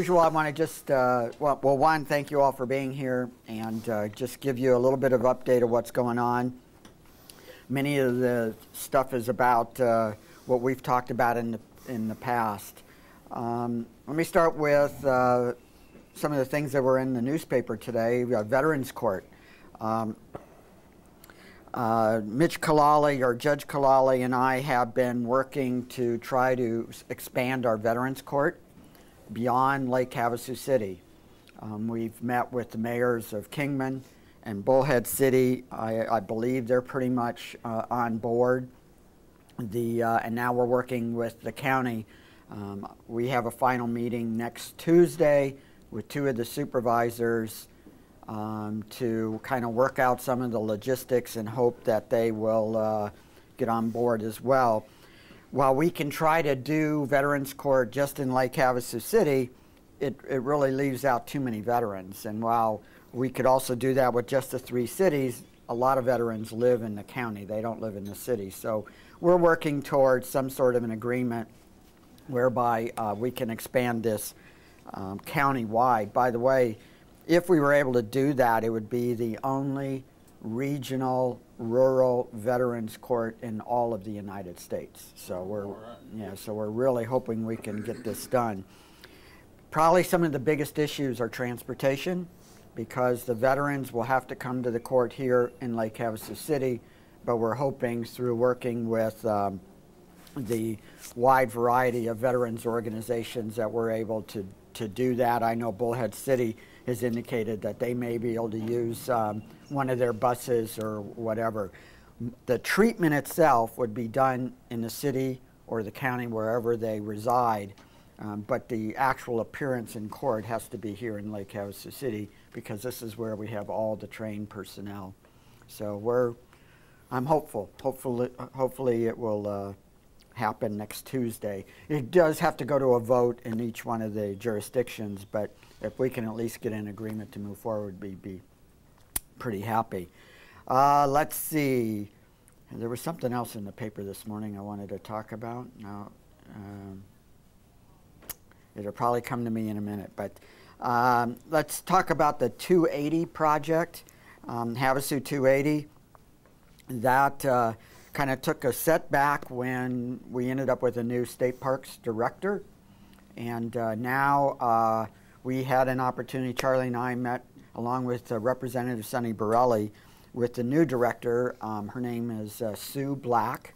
usual, I want to just, well, one, thank you all for being here and just give you a little bit of update of what's going on. Many of the stuff is about what we've talked about in the past. Let me start with some of the things that were in the newspaper today. Veterans Court. Mitch Kalali, or Judge Kalali, and I have been working to try to expand our Veterans Court beyond Lake Havasu City. We've met with the mayors of Kingman and Bullhead City. I believe they're pretty much on board. And now we're working with the county. We have a final meeting next Tuesday with two of the supervisors to kind of work out some of the logistics and hope that they will get on board as well. While we can try to do Veterans Court just in Lake Havasu City, it really leaves out too many veterans. And while we could also do that with just the 3 cities, a lot of veterans live in the county. They don't live in the city. So we're working towards some sort of an agreement whereby we can expand this county-wide. By the way, if we were able to do that, it would be the only regional rural veterans court in all of the United States. So we're really hoping we can get this done. Probably some of the biggest issues are transportation, because the veterans will have to come to the court here in Lake Havasu City, but we're hoping through working with the wide variety of veterans organizations that we're able to do that. I know Bullhead City has indicated that they may be able to use one of their buses or whatever. The treatment itself would be done in the city or the county, wherever they reside, but the actual appearance in court has to be here in Lake Havasu City, because this is where we have all the trained personnel. So I'm hopeful. Hopefully it will happen next Tuesday. It does have to go to a vote in each one of the jurisdictions, but if we can at least get an agreement to move forward, we'd be pretty happy. Let's see. There was something else in the paper this morning I wanted to talk about. No, it'll probably come to me in a minute, but let's talk about the 280 project, Havasu 280. That kind of took a setback when we ended up with a new state parks director, and now we had an opportunity. Charlie and I met along with Representative Sonny Borelli with the new director. Her name is Sue Black,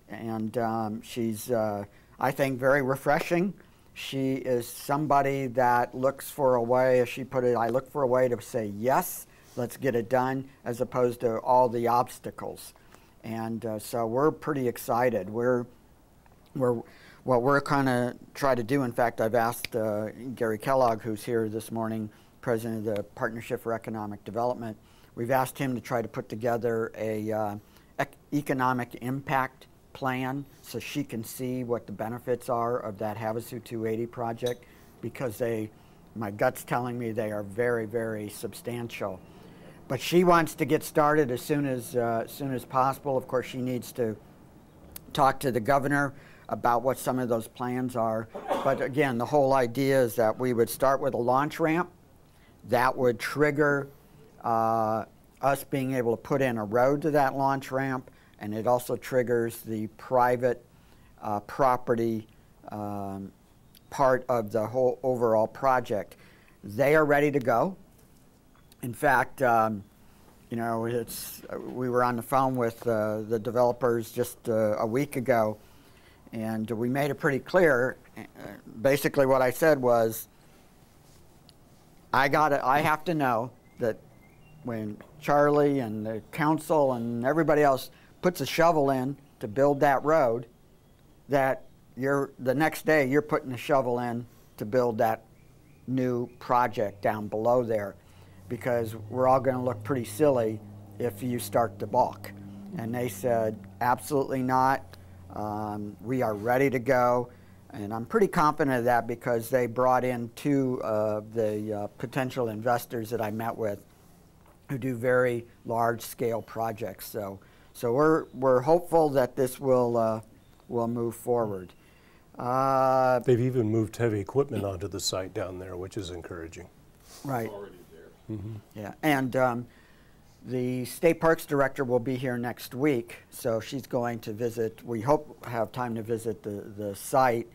and she's I think very refreshing. She is somebody that looks for a way, as she put it, I look for a way to say yes, let's get it done, as opposed to all the obstacles. And so we're pretty excited. What we're kind of try to do, in fact, I've asked Gary Kellogg, who's here this morning, president of the Partnership for Economic Development, we've asked him to try to put together a economic impact plan so she can see what the benefits are of that Havasu 280 project, because my gut's telling me they are very, very substantial. But she wants to get started as soon as possible. Of course, she needs to talk to the governor about what some of those plans are. But again, the whole idea is that we would start with a launch ramp that would trigger us being able to put in a road to that launch ramp, and it also triggers the private property part of the whole overall project. They are ready to go. In fact, you know, we were on the phone with the developers just a week ago, and we made it pretty clear. Basically what I said was, I have to know that when Charlie and the council and everybody else puts a shovel in to build that road, that the next day you're putting a shovel in to build that new project down below there, because we're all going to look pretty silly if you start to balk. And they said, absolutely not. We are ready to go. And I'm pretty confident of that, because they brought in 2 of the potential investors that I met with who do very large-scale projects. So we're hopeful that this will move forward. They've even moved heavy equipment onto the site down there, which is encouraging. Right. It's already there. Mm-hmm. Yeah, and the State Parks Director will be here next week, so she's going to visit. We hope have time to visit the site.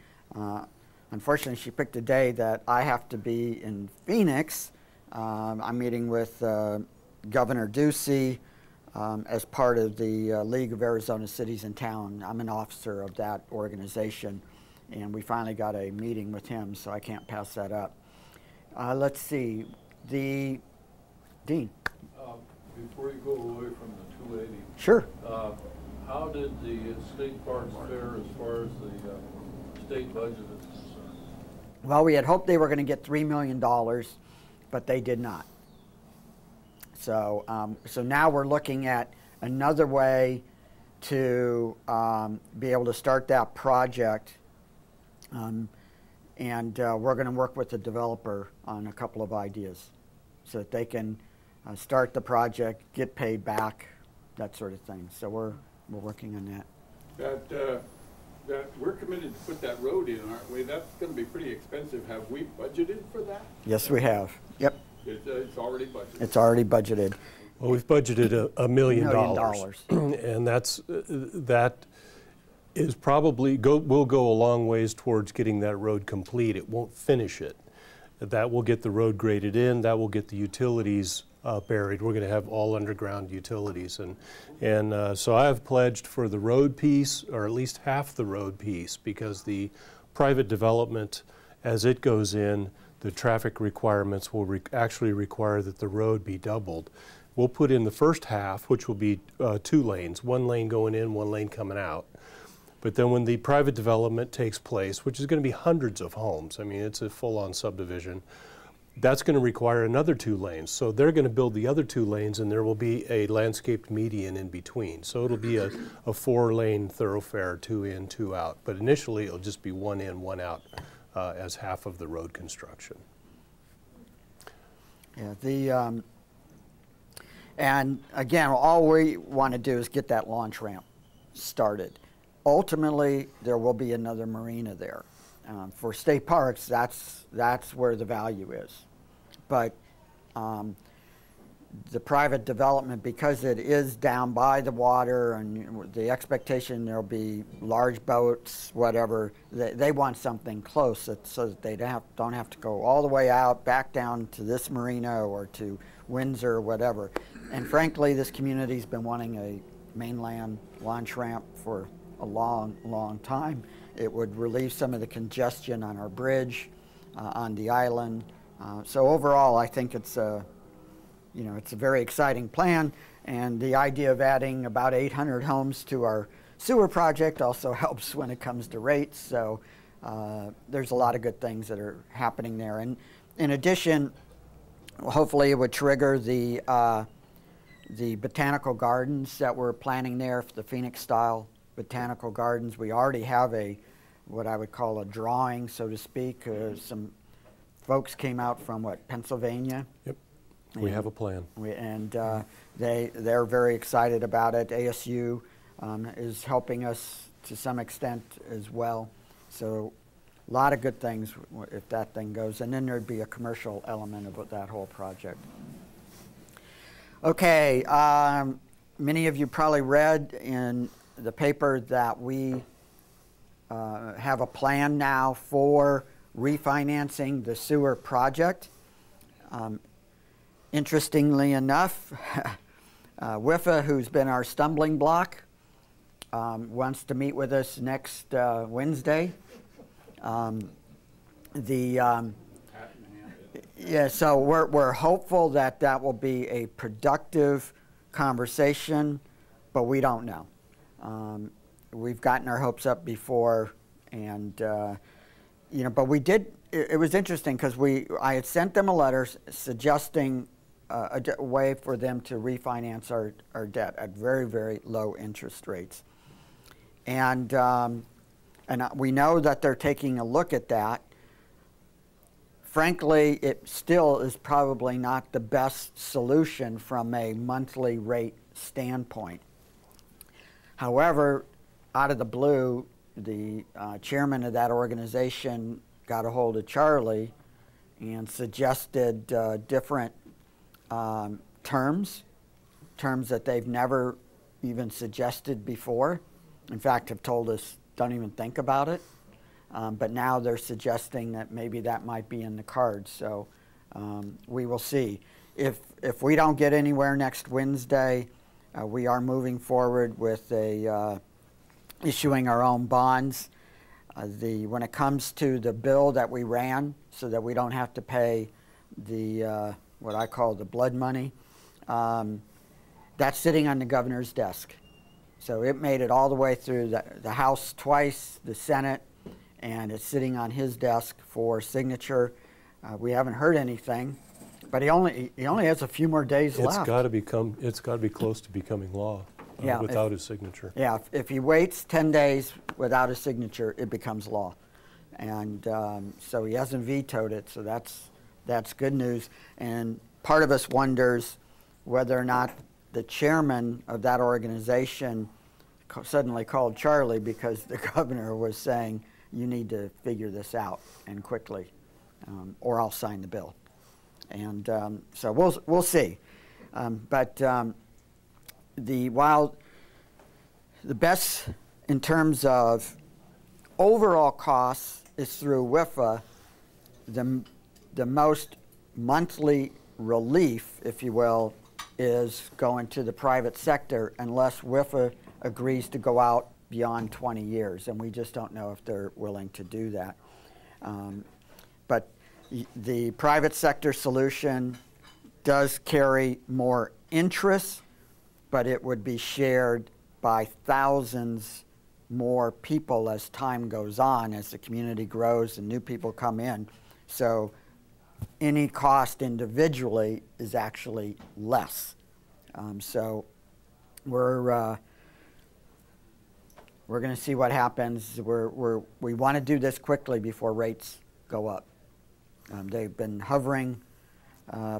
Unfortunately, she picked a day that I have to be in Phoenix. I'm meeting with Governor Ducey as part of the League of Arizona Cities and Towns. I'm an officer of that organization, and we finally got a meeting with him, so I can't pass that up. Let's see, the Dean. Before you go away from the 280, Sure. how did the state parks fare as far as the state budget is concerned? Well, we had hoped they were going to get $3 million, but they did not. So, so now we're looking at another way to be able to start that project, and we're going to work with the developer on a couple of ideas so that they can start the project, get paid back, that sort of thing. So we're working on that. That we're committed to put that road in, aren't we? That's going to be pretty expensive. Have we budgeted for that? Yes, we have. Yep. It's already budgeted. It's already budgeted. Well, we've budgeted $1 million, $1 and that is probably will go a long ways towards getting that road complete. It won't finish it. That will get the road graded in. That will get the utilities buried. We're going to have all underground utilities, and so I have pledged for the road piece, or at least half the road piece, because the private development, as it goes in, the traffic requirements will actually require that the road be doubled. We'll put in the first half, which will be 2 lanes, 1 lane going in, 1 lane coming out. But then when the private development takes place, which is going to be hundreds of homes, I mean, it's a full-on subdivision, that's going to require another 2 lanes. So they're going to build the other 2 lanes, and there will be a landscaped median in between. So it'll be a 4-lane thoroughfare, 2 in, 2 out. But initially, it'll just be 1 in, 1 out as half of the road construction. Yeah, and again, all we want to do is get that launch ramp started. Ultimately, there will be another marina there. For state parks, that's where the value is. But the private development, because it is down by the water, and the expectation there'll be large boats, whatever, they want something close so that they don't have to go all the way out, back down to this marina or to Windsor or whatever. And frankly, this community's been wanting a mainland launch ramp for a long, long time. It would relieve some of the congestion on our bridge, on the island. So overall, I think it's a very exciting plan, and the idea of adding about 800 homes to our sewer project also helps when it comes to rates. So there's a lot of good things that are happening there. And in addition, hopefully it would trigger the botanical gardens that we're planning there, for the Phoenix-style botanical gardens. We already have what I would call a drawing, so to speak. Some folks came out from, Pennsylvania? Yep. We have a plan. They're very excited about it. ASU is helping us to some extent as well. So a lot of good things if that thing goes. And then there'd be a commercial element of that whole project. Okay, many of you probably read in the paper that we have a plan now for refinancing the sewer project. Interestingly enough, WIFA, who's been our stumbling block, wants to meet with us next Wednesday. Yeah, so we're hopeful that will be a productive conversation, but we don't know. We've gotten our hopes up before, and but we did. It was interesting because I had sent them a letter suggesting a way for them to refinance our debt at very, very low interest rates, and we know that they're taking a look at that. Frankly, it still is probably not the best solution from a monthly rate standpoint. However, out of the blue, the chairman of that organization got a hold of Charlie and suggested different terms that they've never even suggested before. In fact, have told us don't even think about it. But now they're suggesting that maybe that might be in the cards. So we will see. If we don't get anywhere next Wednesday, we are moving forward with issuing our own bonds. When it comes to the bill that we ran, so that we don't have to pay the what I call the blood money, that's sitting on the governor's desk. So it made it all the way through the House twice, the Senate, and it's sitting on his desk for signature. We haven't heard anything, but he only has a few more days left. It's got to be close to becoming law without his signature. Yeah, if he waits 10 days without his signature, it becomes law. And so he hasn't vetoed it, so that's good news. And part of us wonders whether or not the chairman of that organization suddenly called Charlie because the governor was saying, you need to figure this out and quickly, or I'll sign the bill. And so we'll see. While the best in terms of overall costs is through WIFA, the most monthly relief, if you will, is going to the private sector unless WIFA agrees to go out beyond 20 years, and we just don't know if they're willing to do that. But the private sector solution does carry more interest, but it would be shared by thousands more people as time goes on, as the community grows and new people come in. So any cost individually is actually less. So we're going to see what happens. We want to do this quickly before rates go up. They've been hovering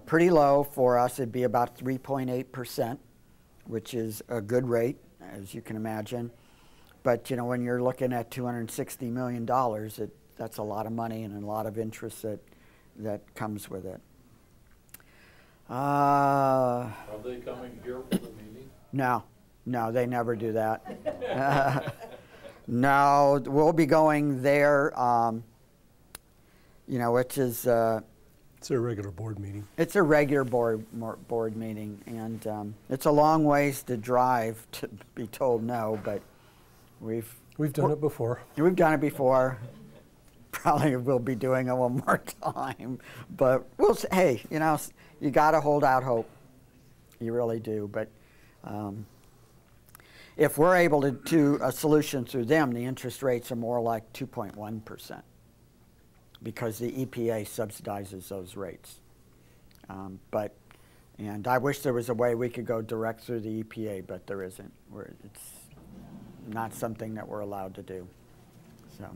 pretty low for us. It'd be about 3.8%, which is a good rate, as you can imagine. But you know, when you're looking at $260 million, that's a lot of money and a lot of interest that comes with it. Are they coming here for the meeting? No, they never do that. No, we'll be going there, which is... it's a regular board meeting. It's a regular board meeting, and it's a long ways to drive to be told no, but we've done it before. We've done it before. Probably we'll be doing it one more time, but we'll say, hey, you got to hold out hope. You really do, but if we're able to do a solution through them, the interest rates are more like 2.1%. because the EPA subsidizes those rates. And I wish there was a way we could go direct through the EPA, but there isn't. It's not something that we're allowed to do. So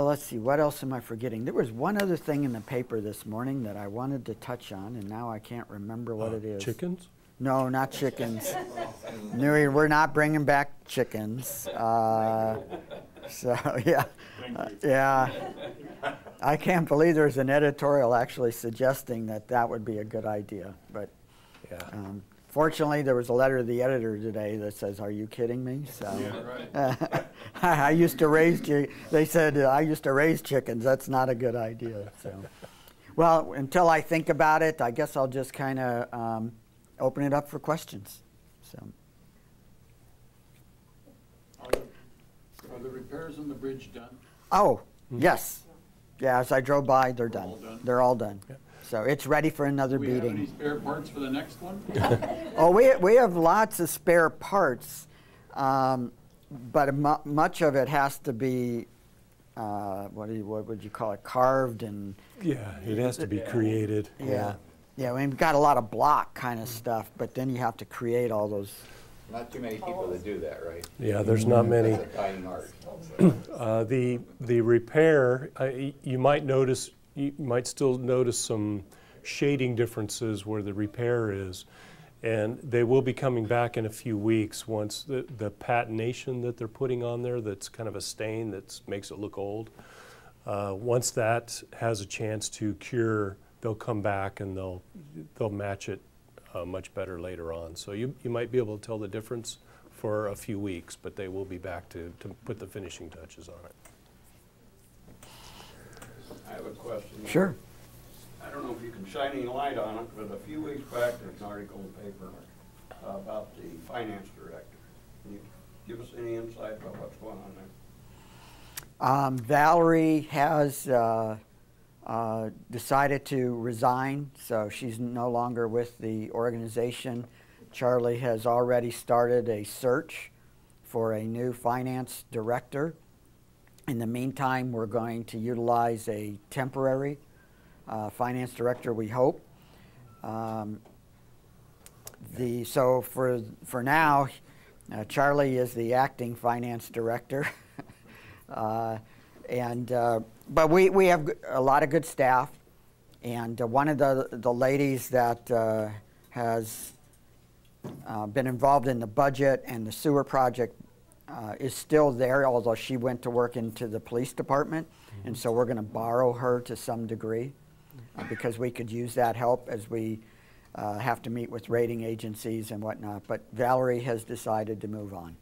let's see, what else am I forgetting? There was one other thing in the paper this morning that I wanted to touch on, and now I can't remember what it is. Chickens? No, not chickens. No, we're not bringing back chickens. So yeah, I can't believe there's an editorial actually suggesting that would be a good idea. But yeah. Fortunately, there was a letter to the editor today that says, "Are you kidding me?" So Yeah, right. I used to raise. They said I used to raise chickens. That's not a good idea. So, well, until I think about it, I guess I'll just kind of open it up for questions. So. Are the repairs on the bridge done? Oh, yes. Yeah, as I drove by, they're done. All done? They're all done. Yeah. So it's ready for another Do we have any beating. spare parts for the next one? Oh, we have lots of spare parts, but much of it has to be, what would you call it, carved and... Yeah, it has to be created. Yeah. Yeah, we've got a lot of block kind of stuff, but then you have to create all those... Not too many people that do that, right? Yeah, there's not many. That's a dying art. The repair, you might still notice some shading differences where the repair is, And they will be coming back in a few weeks once the patination that they're putting on there, that's kind of a stain that makes it look old. Once that has a chance to cure, they'll come back and they'll match it much better later on. So you might be able to tell the difference for a few weeks, but they will be back to put the finishing touches on it. I have a question. Sure. I don't know if you can shine any light on it, but a few weeks back, there's an article in the paper about the finance director. Can you give us any insight about what's going on there? Valerie has decided to resign, so she's no longer with the organization. Charlie has already started a search for a new finance director. In the meantime, we're going to utilize a temporary finance director, we hope. So for now, Charlie is the acting finance director. But we have a lot of good staff, and one of the ladies that has been involved in the budget and the sewer project is still there, although she went to work into the police department, and so we're going to borrow her to some degree because we could use that help as we have to meet with rating agencies and whatnot. But Valerie has decided to move on.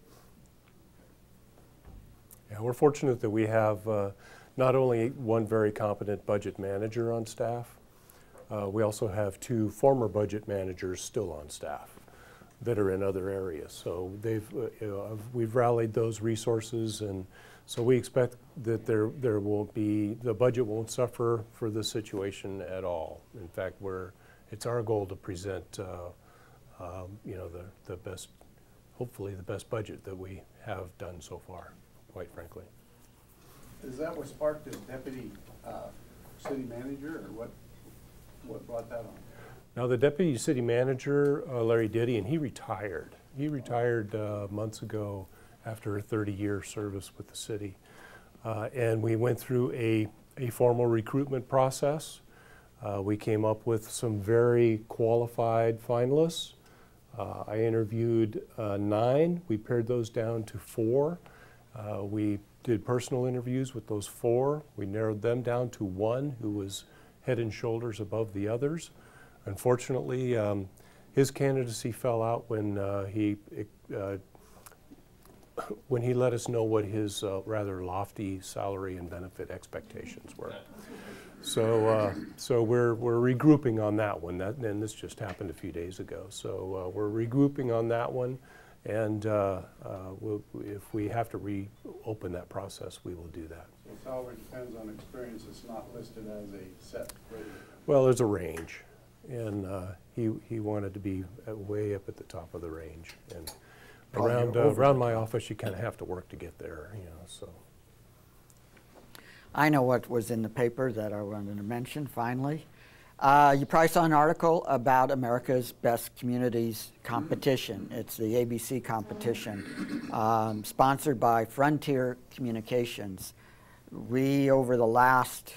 Yeah, we're fortunate that we have not only one very competent budget manager on staff, we also have 2 former budget managers still on staff that are in other areas. So we've rallied those resources, and so we expect that there won't be, the budget won't suffer for this situation at all. In fact, it's our goal to present the best, hopefully the best budget that we have done so far, quite frankly. Is that what sparked the deputy city manager, or what brought that on? Now, the deputy city manager, Larry Didion, he retired. He retired months ago after a 30-year service with the city. And we went through a formal recruitment process. We came up with some very qualified finalists. I interviewed 9. We pared those down to 4. We did personal interviews with those 4. We narrowed them down to 1 who was head and shoulders above the others. Unfortunately, his candidacy fell out when he let us know what his rather lofty salary and benefit expectations were. So we're regrouping on that one, and this just happened a few days ago. So we're regrouping on that one, and if we have to reopen that process, we will do that. So salary depends on experience. It's not listed as a set rate. Well, there's a range, and he wanted to be way up at the top of the range, and around my office, you kind of have to work to get there, so. I know what was in the paper that I wanted to mention, finally. You probably saw an article about America's Best Communities competition. It's the ABC competition, sponsored by Frontier Communications. We, over the last,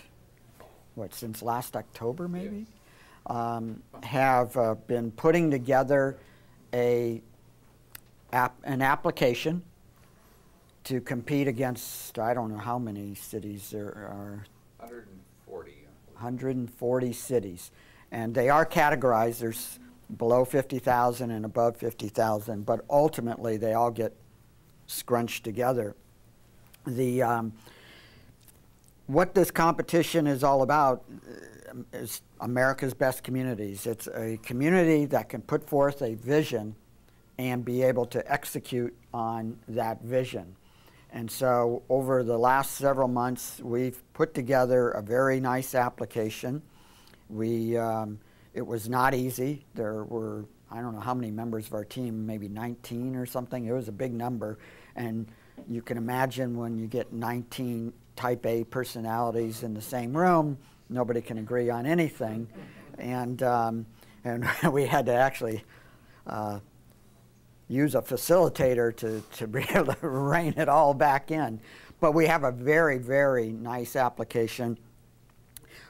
since last October maybe, have been putting together an application to compete against, I don't know how many cities there are. 140. 140 cities. And they are categorized. There's below 50,000 and above 50,000, but ultimately they all get scrunched together. What this competition is all about is America's Best Communities. It's a community that can put forth a vision and be able to execute on that vision. And so over the last several months, we've put together a very nice application. It was not easy. There were, I don't know how many members of our team, maybe 19 or something. It was a big number. And you can imagine when you get 19 type A personalities in the same room, nobody can agree on anything. And we had to actually use a facilitator to be able to rein it all back in. But we have a very, very nice application.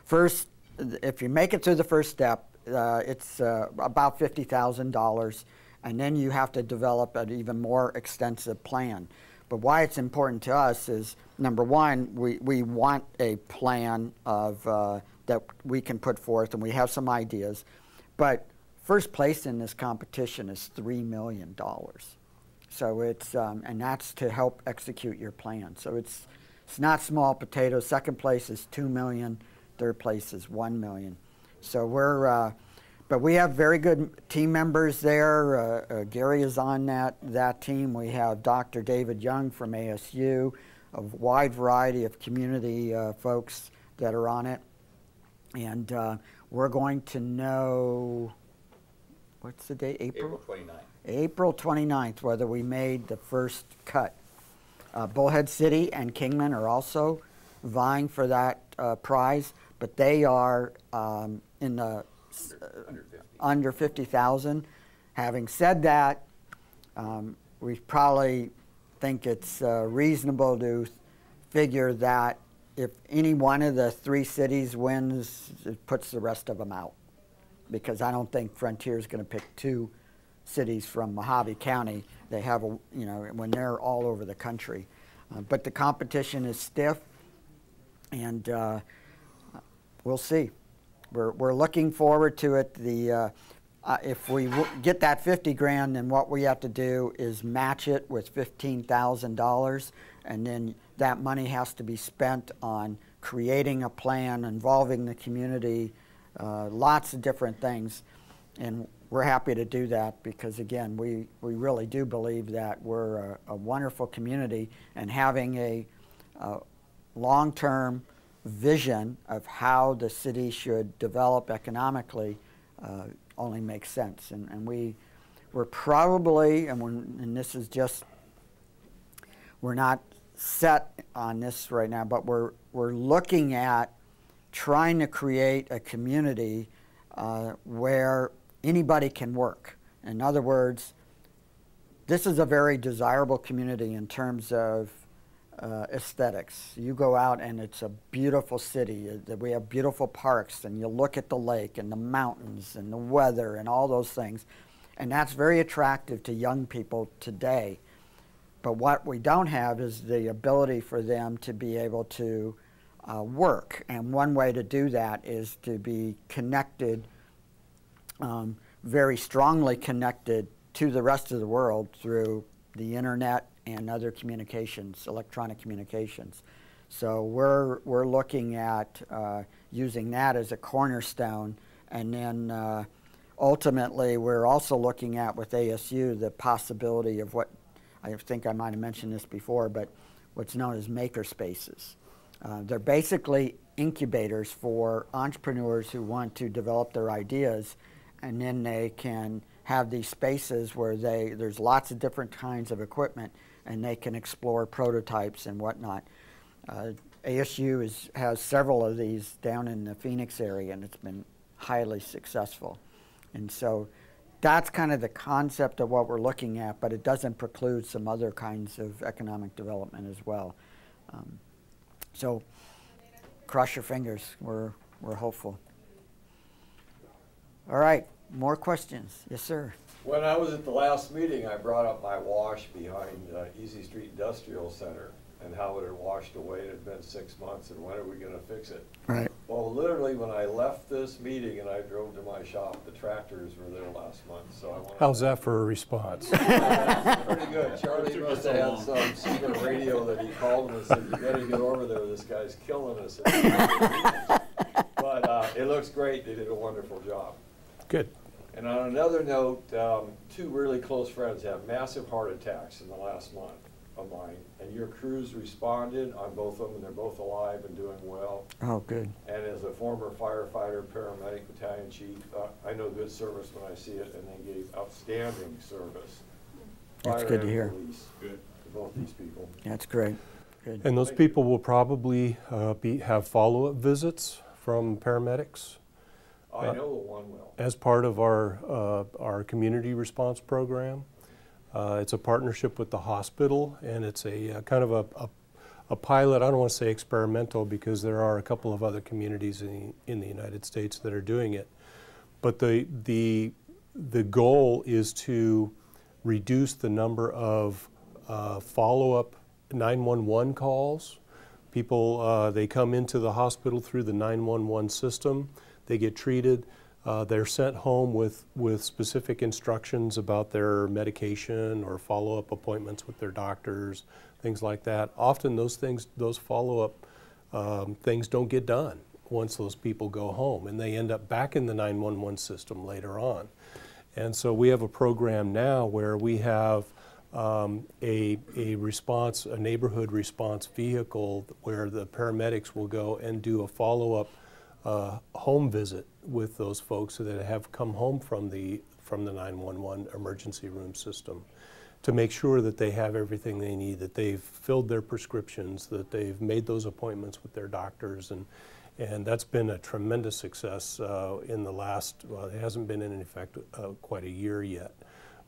First if you make it through the first step, it's about $50,000, and then you have to develop an even more extensive plan. But why it's important to us is, number one, we want a plan of that we can put forth, and we have some ideas. But first place in this competition is $3 million. So it's, and that's to help execute your plan. So it's not small potatoes. Second place is $2 million. Third place is $1 million. So we're, but we have very good team members there. Gary is on that team. We have Dr. David Young from ASU, a wide variety of community folks that are on it. And we're going to know, what's the date? April 29th. April 29th, whether we made the first cut. Bullhead City and Kingman are also vying for that prize, but they are in the under 50,000. Having said that, we probably think it's reasonable to figure that if any one of the 3 cities wins, it puts the rest of them out, because I don't think Frontier is going to pick 2 cities from Mojave County. They have, when they're all over the country. But the competition is stiff, and we'll see. We're looking forward to it. If we get that 50 grand, then what we have to do is match it with $15,000, and then that money has to be spent on creating a plan, involving the community, lots of different things. And we're happy to do that because, again, we really do believe that we're a wonderful community, and having a long-term vision of how the city should develop economically only makes sense. And we're probably, and this is just, we're not set on this right now, but we're looking at trying to create a community where anybody can work. In other words, this is a very desirable community in terms of aesthetics. You go out and it's a beautiful city. We have beautiful parks, and you look at the lake and the mountains and the weather and all those things. And that's very attractive to young people today. But what we don't have is the ability for them to be able to work. And one way to do that is to be connected, very strongly connected to the rest of the world through the internet and other communications, electronic communications. So we're looking at using that as a cornerstone, and then ultimately we're also looking at with ASU the possibility of what I think I might have mentioned this before, but what's known as maker spaces. They're basically incubators for entrepreneurs who want to develop their ideas, and then they can have these spaces where there's lots of different kinds of equipment, and they can explore prototypes and whatnot. ASU has several of these down in the Phoenix area, and it's been highly successful. And so that's kind of the concept of what we're looking at, but it doesn't preclude some other kinds of economic development as well. So cross your fingers. We're hopeful. All right, more questions? Yes, sir. When I was at the last meeting, I brought up my wash behind Easy Street Industrial Center and how it had washed away. It had been 6 months, and when are we going to fix it? Right. Well, literally, when I left this meeting and I drove to my shop, the tractors were there last month. So I wanted How's that for a response? That's pretty good. Charlie must have had some secret radio that he called and said, "You better get over there. This guy's killing us." But it looks great. They did a wonderful job. Good. And on another note, 2 really close friends had massive heart attacks in the last month of mine, and your crews responded on both of them, and they're both alive and doing well. Oh, good. And as a former firefighter, paramedic, battalion chief, I know good service when I see it, and they gave outstanding service. That's Fire good to and hear. police, to both these people. That's great. Good. And those people will probably have follow-up visits from paramedics I know the one will. as part of our community response program. It's a partnership with the hospital, and it's a kind of a pilot. I don't want to say experimental because there are a couple of other communities in the United States that are doing it. But the goal is to reduce the number of follow-up 911 calls. People, they come into the hospital through the 911 system, they get treated, they're sent home with specific instructions about their medication or follow-up appointments with their doctors, things like that. Often those follow-up things don't get done once those people go home, and they end up back in the 911 system later on. And so we have a program now where we have a neighborhood response vehicle where the paramedics will go and do a follow-up home visit with those folks that have come home from the 911 emergency room system to make sure that they have everything they need, that they've filled their prescriptions, that they've made those appointments with their doctors, and that's been a tremendous success in the last, well, it hasn't been in effect quite a year yet,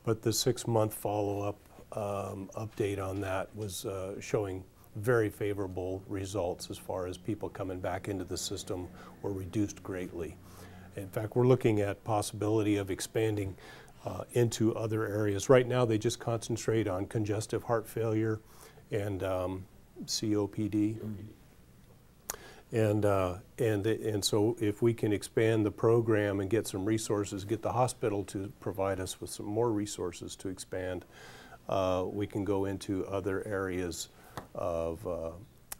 but the 6-month follow-up update on that was showing very favorable results as far as people coming back into the system were reduced greatly. In fact, we're looking at possibility of expanding into other areas. Right now they just concentrate on congestive heart failure and COPD. And so if we can expand the program and get some resources, get the hospital to provide us with some more resources to expand, we can go into other areas of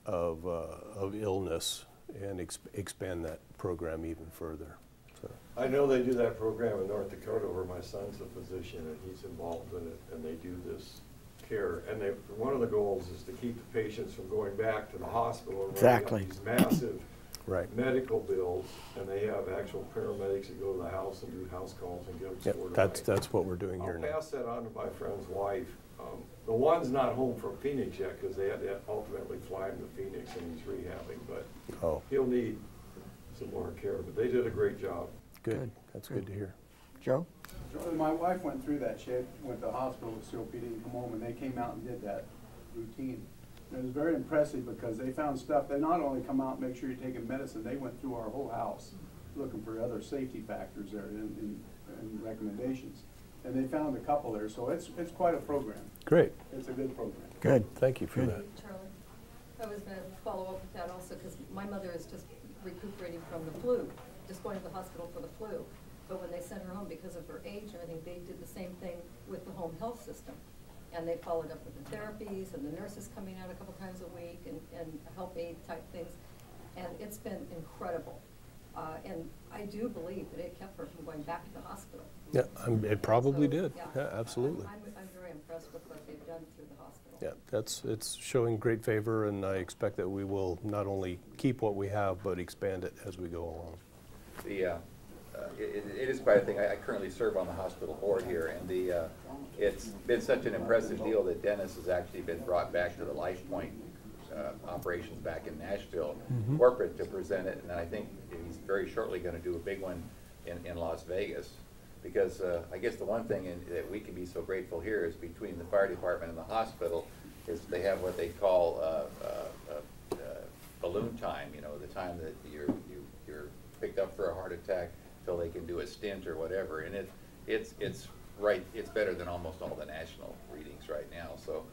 illness and expand that program even further. So. I know they do that program in North Dakota where my son's a physician and he's involved in it, and they do this care. And one of the goals is to keep the patients from going back to the hospital and Exactly. these massive Right. medical bills, and they have actual paramedics that go to the house and do house calls and get them Yep, squared that's what we're doing here I'll now. pass that on to my friend's wife. The one's not home from Phoenix yet because they had to ultimately fly him to Phoenix and he's rehabbing, but Oh, he'll need some more care. But they did a great job. good. That's good to hear. Joe? My wife went through that. She went to the hospital with COPD and come home, and they came out and did that routine. And it was very impressive because they found stuff. They not only come out and make sure you're taking medicine, they went through our whole house looking for other safety factors there and recommendations. And they found a couple there, so it's quite a program. Great. It's a good program. Good. Thank you for Good. that. Charlie, I was going to follow up with that also because my mother is just recuperating from the flu, just going to the hospital for the flu. But when they sent her home because of her age and everything, they did the same thing with the home health system. And they followed up with the therapies and the nurses coming out a couple times a week and help aid type things. And it's been incredible. And I do believe that it kept her from going back to the hospital. Yeah, it probably So, did. yeah. Yeah, absolutely. I'm very impressed with what they've done through the hospital. Yeah, it's showing great favor, and I expect that we will not only keep what we have, but expand it as we go along. It is quite a thing. I currently serve on the hospital board here, and it's been such an impressive deal that Dennis has actually been brought back to the LifePoint operations back in Nashville corporate to present it, and I think he's very shortly going to do a big one in Las Vegas. Because I guess the one thing that we can be so grateful here is between the fire department and the hospital is they have what they call balloon time. You know, the time that you're picked up for a heart attack till they can do a stint or whatever, and it's right. It's better than almost all the national readings right now. So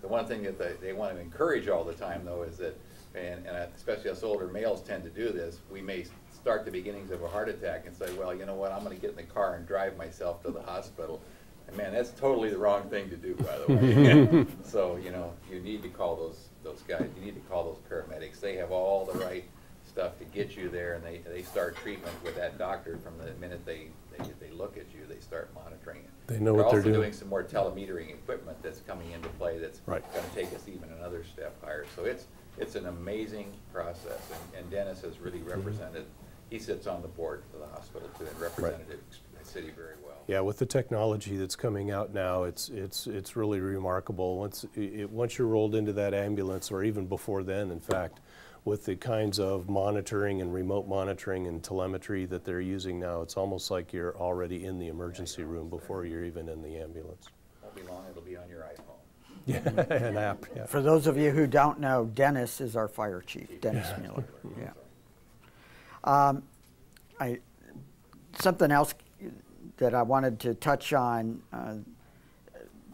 the one thing that they want to encourage all the time though is that, and especially us older males tend to do this, we may start the beginnings of a heart attack and say, well, you know what, I'm going to get in the car and drive myself to the hospital. And man, that's totally the wrong thing to do, by the way. So, you know, you need to call those guys, you need to call those paramedics. They have all the right stuff to get you there, and they start treatment with that doctor from the minute they look at you, they start monitoring it. They know what they're doing. They're also doing some more telemetering equipment that's coming into play that's going to take us even another step higher. So it's an amazing process, and Dennis has really represented. He sits on the board for the hospital too and represented the city very well. Yeah, with the technology that's coming out now, it's really remarkable. Once you're rolled into that ambulance, or even before then, in fact, with the kinds of monitoring and remote monitoring and telemetry that they're using now, it's almost like you're already in the emergency room before you're even in the ambulance. Won't be long, it'll be on your iPhone. Yeah, an app, yeah. For those of you who don't know, Dennis is our fire chief, Dennis Mueller. Yeah. Something else that I wanted to touch on,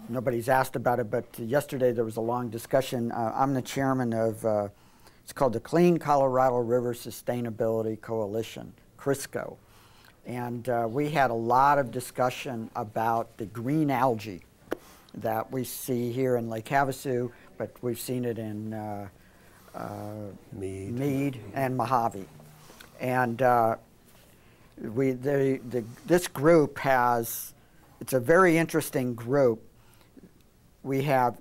nobody's asked about it, but yesterday there was a long discussion. I'm the chairman of, it's called the Clean Colorado River Sustainability Coalition, CRISCO. And we had a lot of discussion about the green algae that we see here in Lake Havasu, but we've seen it in Meade and Mojave. And this group has, it's a very interesting group. We have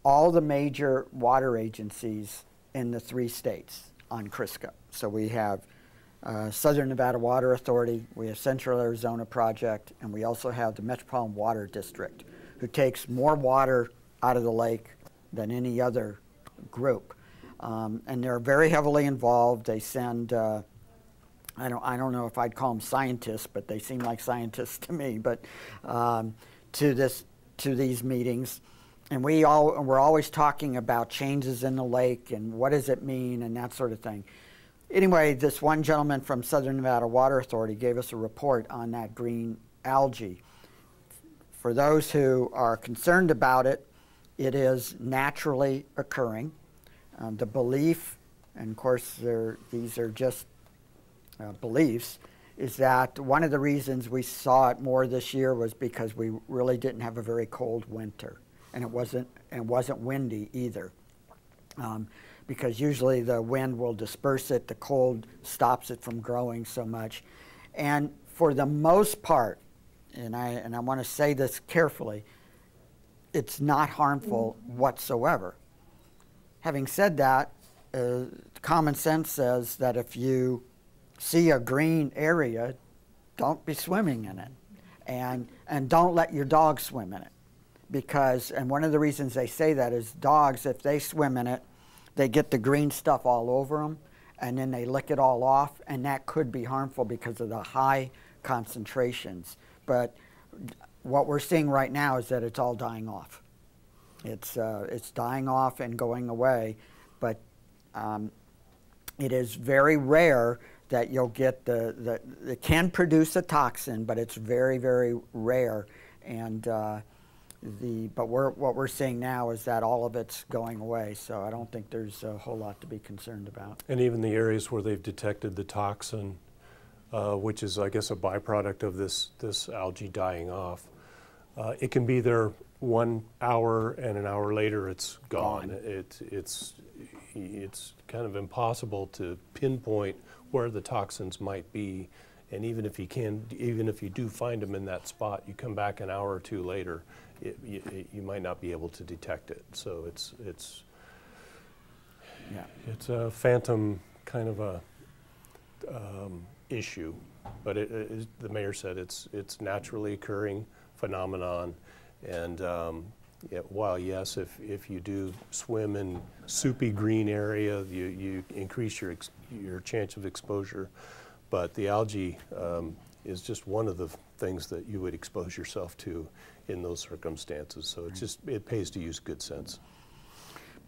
all the major water agencies in the 3 states on CRISCO. So we have Southern Nevada Water Authority, we have Central Arizona Project, and we also have the Metropolitan Water District, who takes more water out of the lake than any other group. And they're very heavily involved. They send, I don't know if I'd call them scientists, but they seem like scientists to me, but to these meetings. And we're always talking about changes in the lake and what does it mean and that sort of thing. Anyway, this one gentleman from Southern Nevada Water Authority gave us a report on that green algae. For those who are concerned about it, it is naturally occurring. The belief, and of course these are just beliefs, is that one of the reasons we saw it more this year was because we really didn't have a very cold winter, and it wasn't windy either. Because usually the wind will disperse it, the cold stops it from growing so much. And for the most part, and I want to say this carefully, it's not harmful whatsoever. Having said that, common sense says that if you see a green area, don't be swimming in it. And don't let your dog swim in it. Because, and one of the reasons they say that is dogs, if they swim in it, they get the green stuff all over them, and then they lick it all off, and that could be harmful because of the high concentrations. But what we're seeing right now is that it's all dying off. It's dying off and going away, but it is very rare that you'll get it can produce a toxin, but it's very, very rare. And what we're seeing now is that all of it's going away, so I don't think there's a whole lot to be concerned about. And even the areas where they've detected the toxin, which is, I guess, a byproduct of this algae dying off, it can be there 1 hour, and an hour later it's gone. It's kind of impossible to pinpoint where the toxins might be, and even if you do find them in that spot, you come back an hour or 2 later, you might not be able to detect it. So it's a phantom kind of a issue, but the mayor said it's naturally occurring phenomenon, and while yes, if you do swim in soupy green area, you increase your chance of exposure, but the algae is just one of the things that you would expose yourself to in those circumstances. So it pays to use good sense.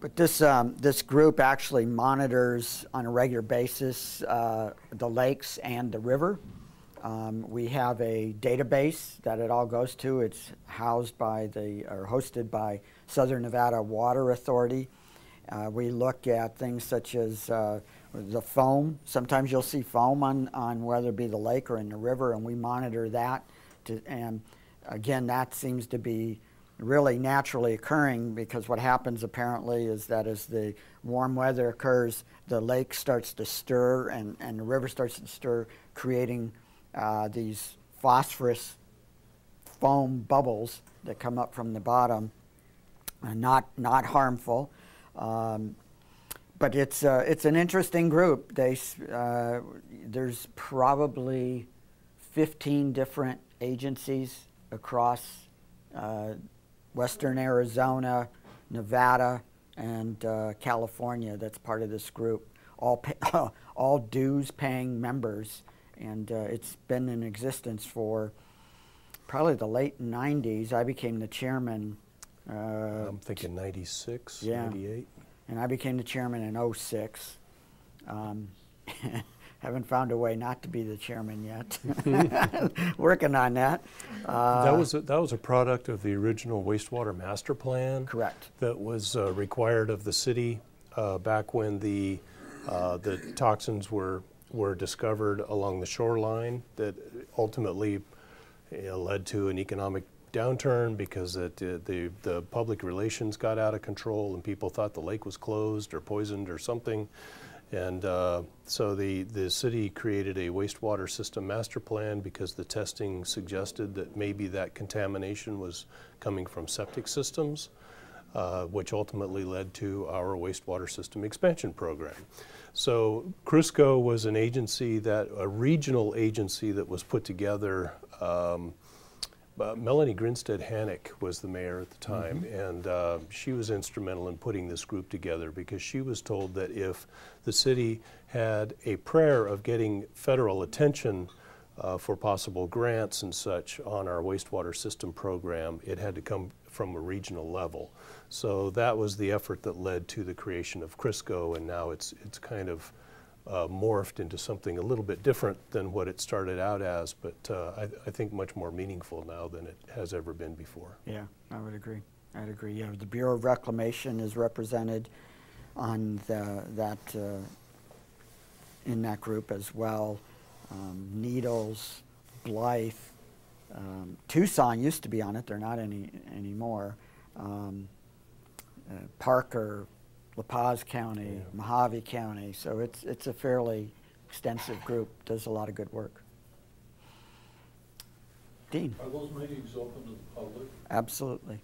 But this group actually monitors on a regular basis the lakes and the river. We have a database that it all goes to. It's hosted by Southern Nevada Water Authority. We look at things such as the foam. Sometimes you'll see foam on whether it be the lake or in the river, and we monitor that. And again, that seems to be really naturally occurring, because what happens apparently is that as the warm weather occurs, the lake starts to stir and the river starts to stir, creating these phosphorus foam bubbles that come up from the bottom. Not harmful, but it's an interesting group. There's probably 15 different agencies across Western Arizona, Nevada, and California that's part of this group, all dues-paying members, and it's been in existence for probably the late 90s. I became the chairman I'm thinking 96, yeah. 98. And I became the chairman in '06. Haven't found a way not to be the chairman yet. Working on that. That was a product of the original wastewater master plan. Correct. That was required of the city back when the toxins were discovered along the shoreline. That ultimately led to an economic downturn because the public relations got out of control and people thought the lake was closed or poisoned or something. And so the city created a wastewater system master plan because the testing suggested that maybe that contamination was coming from septic systems, which ultimately led to our wastewater system expansion program. So Crisco was an agency, a regional agency that was put together. Melanie Grinstead Hannock was the mayor at the time, and she was instrumental in putting this group together because she was told that if the city had a prayer of getting federal attention for possible grants and such on our wastewater system program, it had to come from a regional level. So that was the effort that led to the creation of Crisco, and now it's kind of morphed into something a little bit different than what it started out as, but I think much more meaningful now than it has ever been before. Yeah, I would agree. I'd agree. Yeah, the Bureau of Reclamation is represented on in that group as well. Needles, Blythe, Tucson used to be on it. They're not anymore. Parker, La Paz County, yeah. Mojave County, so it's a fairly extensive group, does a lot of good work. Dean? Are those meetings open to the public? Absolutely.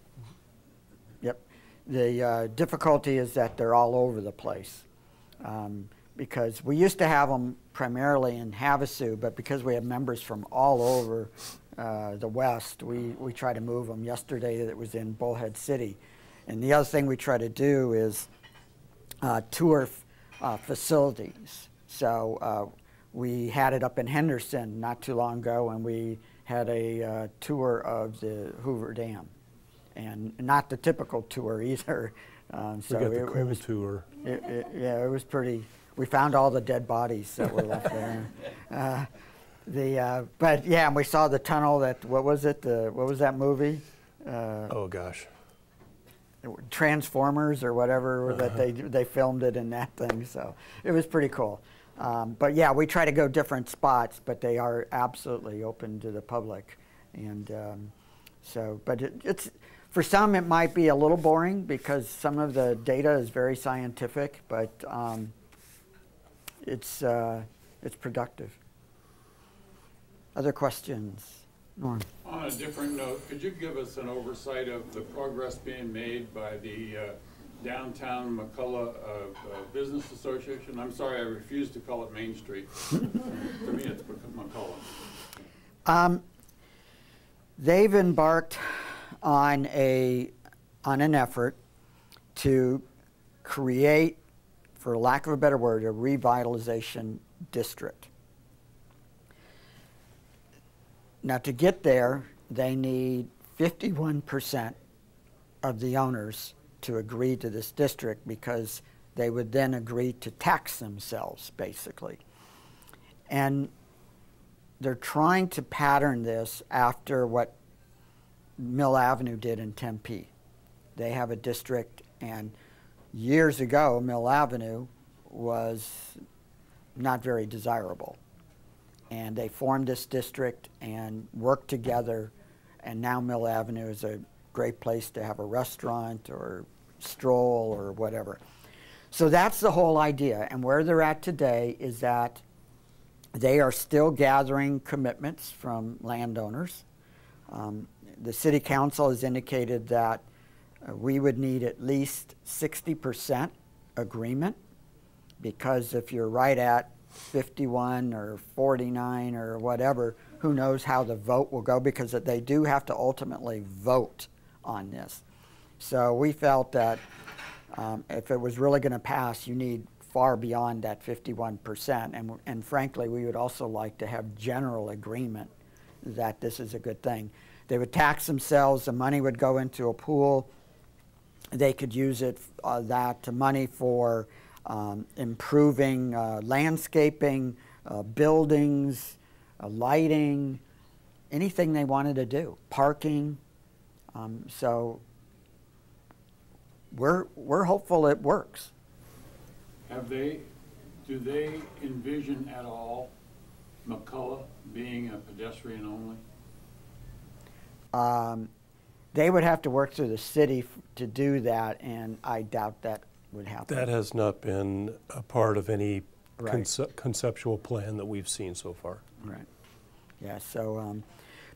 Yep. The difficulty is that they're all over the place because we used to have them primarily in Havasu, but because we have members from all over the West, we try to move them. Yesterday it was in Bullhead City. And the other thing we try to do is tour facilities. So we had it up in Henderson not too long ago, and we had a tour of the Hoover Dam, and not the typical tour either. So we got the cool tour. Yeah, it was pretty. We found all the dead bodies that were left there. But yeah, and we saw the tunnel. What was it? What was that movie? Oh gosh. Transformers or whatever that they filmed it in that thing, so it was pretty cool. But yeah, we try to go different spots, but they are absolutely open to the public, and but it's for some it might be a little boring because some of the data is very scientific, but it's productive. Other questions? Norm. On a different note, could you give us an oversight of the progress being made by the Downtown McCullough Business Association? I'm sorry, I refuse to call it Main Street. To me, it's McCullough. They've embarked on an effort to create, for lack of a better word, a revitalization district. Now, to get there, they need 51% of the owners to agree to this district because they would then agree to tax themselves, basically. And they're trying to pattern this after what Mill Avenue did in Tempe. They have a district, and years ago, Mill Avenue was not very desirable. And they formed this district and worked together, and now Mill Avenue is a great place to have a restaurant or stroll or whatever. So that's the whole idea, and where they're at today is that they are still gathering commitments from landowners. The city council has indicated that we would need at least 60% agreement, because if you're right at 51 or 49 or whatever, who knows how the vote will go, because they do have to ultimately vote on this. So we felt that if it was really going to pass, you need far beyond that 51%. And frankly, we would also like to have general agreement that this is a good thing. They would tax themselves, the money would go into a pool, they could use it, that money for improving landscaping, buildings, lighting, anything they wanted to do, parking. So we're hopeful it works. Do they envision at all McCullough being a pedestrian only? They would have to work through the city to do that, and I doubt that would happen. That has not been a part of any Right. conceptual plan that we've seen so far. Right. Yeah, so,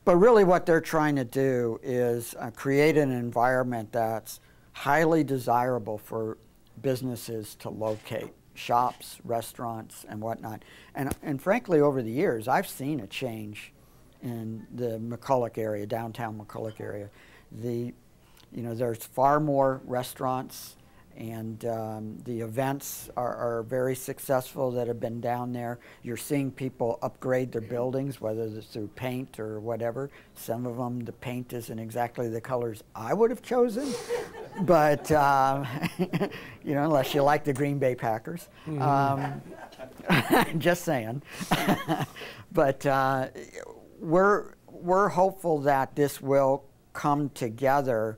but really what they're trying to do is create an environment that's highly desirable for businesses to locate, shops, restaurants, and whatnot. And frankly, over the years, I've seen a change in the McCulloch area, downtown McCulloch area. There's far more restaurants, and the events are very successful that have been down there. You're seeing people upgrade their buildings, whether it's through paint or whatever. Some of them, the paint isn't exactly the colors I would have chosen, but unless you like the Green Bay Packers. Just saying. But we're hopeful that this will come together.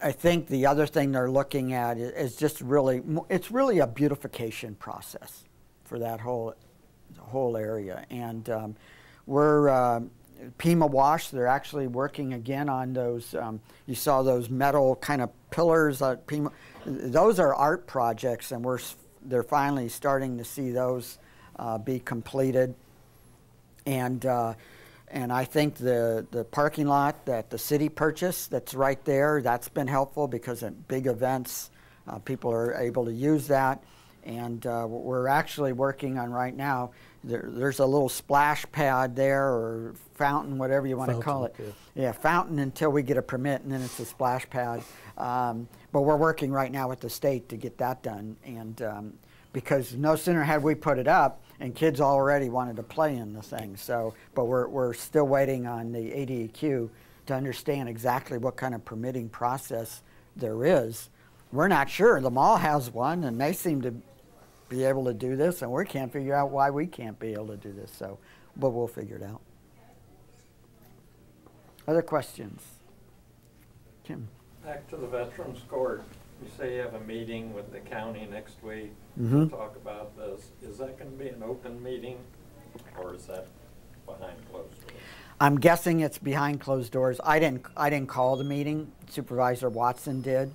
I think the other thing they're looking at is just it's really a beautification process for that whole area. And we're Pima Wash, they're actually working again on those, you saw those metal kind of pillars at Pima. Those are art projects, and they're finally starting to see those be completed. And I think the parking lot that the city purchased that's right there, that's been helpful because at big events, people are able to use that. And we're actually working on right now, there's a little splash pad there, or fountain, whatever you want to call it. Yeah, fountain until we get a permit, and then it's a splash pad. But we're working right now with the state to get that done. And because no sooner had we put it up, and kids already wanted to play in the thing. So, but we're still waiting on the ADEQ to understand exactly what kind of permitting process there is. We're not sure. The mall has one, and they seem to be able to do this, and we can't figure out why we can't be able to do this. So, but we'll figure it out. Other questions? Kim? Back to the Veterans Court. You say you have a meeting with the county next week Mm-hmm. to talk about this. Is that going to be an open meeting, or is that behind closed doors? I'm guessing it's behind closed doors. I didn't call the meeting. Supervisor Watson did.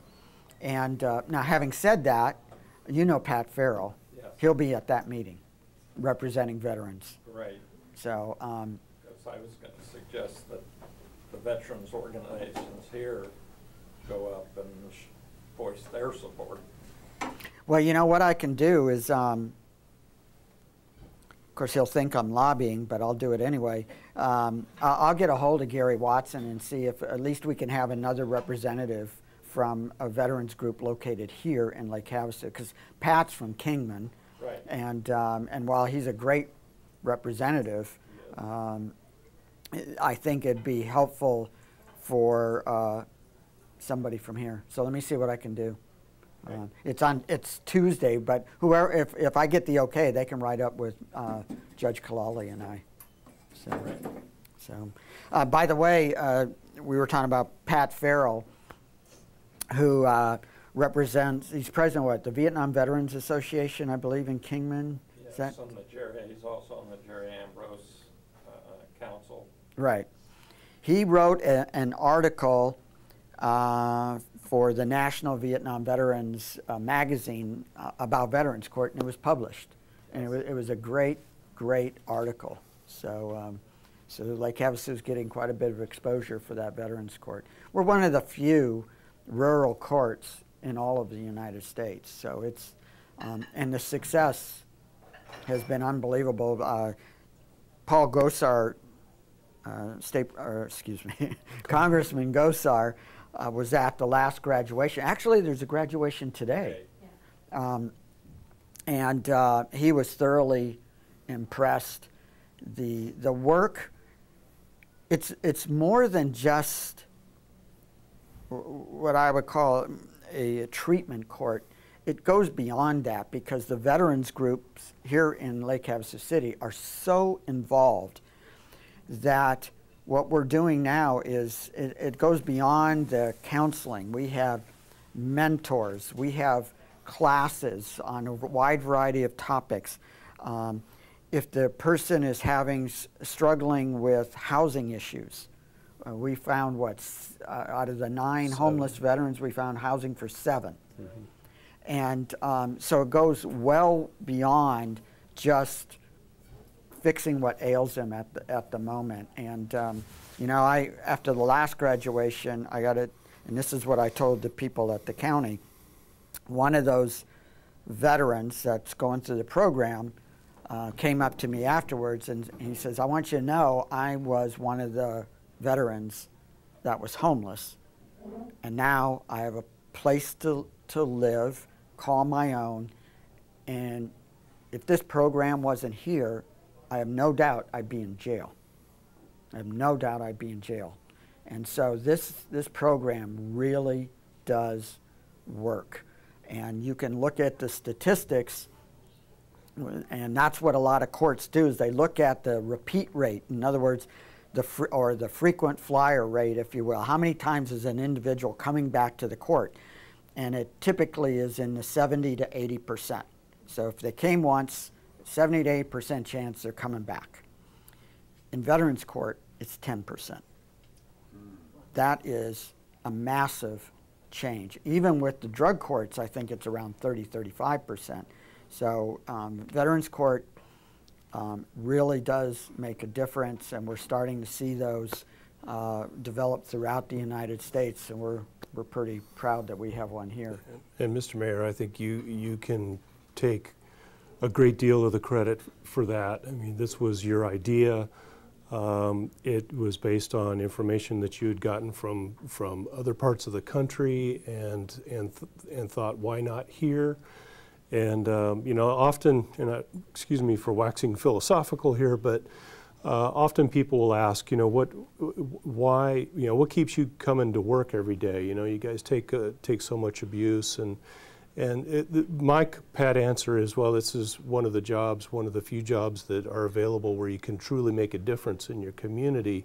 And now, having said that, you know Pat Farrell. Yes. He'll be at that meeting, representing veterans. Right. So. Because I was going to suggest that the veterans organizations here go up and voice their support. Well, you know what I can do is, of course, he'll think I'm lobbying, but I'll do it anyway. I'll get a hold of Gary Watson and see if at least we can have another representative from a veterans group located here in Lake Havasu, because Pat's from Kingman, Right. And while he's a great representative, I think it'd be helpful for somebody from here. So let me see what I can do. It's Tuesday, but whoever, if I get the okay, they can write up with Judge Kalali and I. So, by the way, we were talking about Pat Farrell, who represents. He's president of what, the Vietnam Veterans Association, I believe, in Kingman. Yes, he's also on the Jerry Ambrose Council. Right. He wrote an article for the National Vietnam Veterans magazine about Veterans Court, and it was published. And it was a great, great article. So, so Lake Havasu is getting quite a bit of exposure for that Veterans Court. We're one of the few rural courts in all of the United States. So it's, and the success has been unbelievable. Paul Gosar, Congressman Gosar, was at the last graduation. Actually, there's a graduation today. And he was thoroughly impressed. The work, it's more than just what I would call a treatment court. It goes beyond that because the veterans groups here in Lake Havasu City are so involved that what we're doing now is it goes beyond the counseling. We have mentors, we have classes on a wide variety of topics. If the person is struggling with housing issues, we found out of the 9 homeless veterans, we found housing for 7. Mm-hmm. And so it goes well beyond just fixing what ails them at the moment. And you know, after the last graduation, I got it, and this is what I told the people at the county. One of those veterans that's going through the program came up to me afterwards, and he says, "I want you to know I was one of the veterans that was homeless, and now I have a place to live, call my own, and if this program wasn't here, I have no doubt I'd be in jail. I have no doubt I'd be in jail." And so this program really does work. And you can look at the statistics, and that's what a lot of courts do, is they look at the repeat rate. In other words, the frequent flyer rate, if you will. How many times is an individual coming back to the court? And it typically is in the 70 to 80%. So if they came once, 70 to 80% chance they're coming back. In Veterans Court, it's 10%. That is a massive change. Even with the drug courts, I think it's around 30, 35%. So Veterans Court really does make a difference, and we're starting to see those develop throughout the United States, and we're pretty proud that we have one here. And Mr. Mayor, I think you can take a great deal of the credit for that. I mean, this was your idea. It was based on information that you had gotten from other parts of the country, and thought, why not here? And you know, often, and excuse me for waxing philosophical here, but often people will ask, you know, why, you know, what keeps you coming to work every day? You know, you guys take so much abuse, and my pat answer is, well, this is one of the few jobs that are available where you can truly make a difference in your community.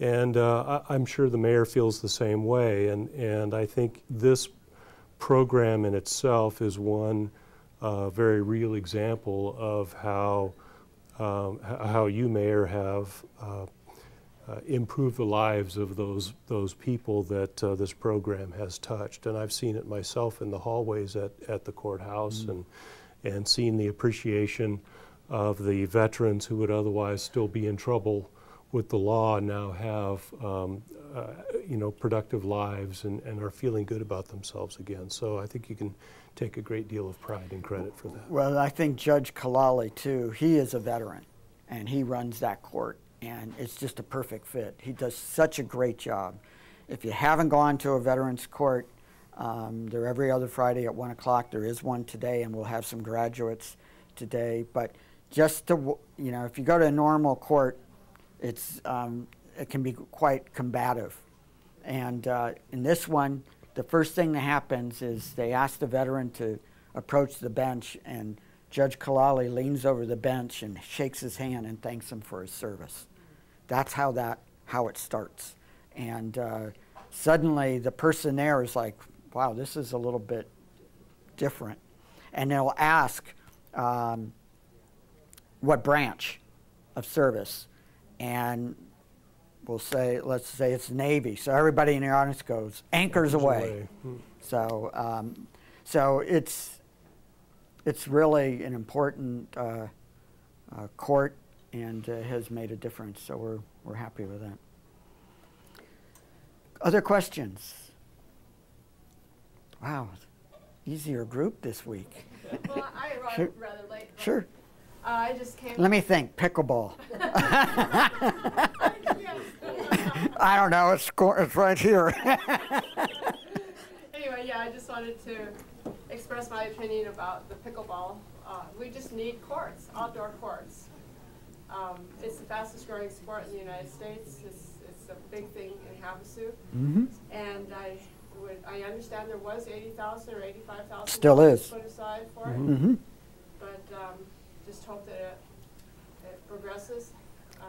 And I'm sure the mayor feels the same way. And I think this program in itself is one very real example of how you, Mayor, have improve the lives of those people that this program has touched. And I've seen it myself in the hallways at the courthouse, and seen the appreciation of the veterans who would otherwise still be in trouble with the law now have you know, productive lives and are feeling good about themselves again. So I think you can take a great deal of pride and credit for that. Well, I think Judge Kalali too, he is a veteran, and he runs that court. And it's just a perfect fit. He does such a great job. If you haven't gone to a veterans court, they're every other Friday at 1 o'clock. There is one today, and we'll have some graduates today. But just to, you know, if you go to a normal court, it can be quite combative. And in this one, the first thing that happens is they ask the veteran to approach the bench, and Judge Kalali leans over the bench and shakes his hand and thanks him for his service. That's how it starts. And suddenly the person there is like, wow, this is a little bit different. And they'll ask what branch of service. And we'll say, let's say it's Navy. So everybody in the audience goes, anchors away. So, so it's really an important court, and has made a difference. So we're happy with that. Other questions? Wow, easier group this week. Well, I arrived rather late. Sure. I just came. Let me think. Pickleball. I don't know. It's right here. Anyway, yeah, I just wanted to express my opinion about the pickleball. We just need courts, outdoor courts. It's the fastest growing sport in the United States. It's it's a big thing in Havasu. Mm-hmm. And I understand there was 80,000 or 85,000 Still is. put aside for it. Mm-hmm. But just hope that it progresses.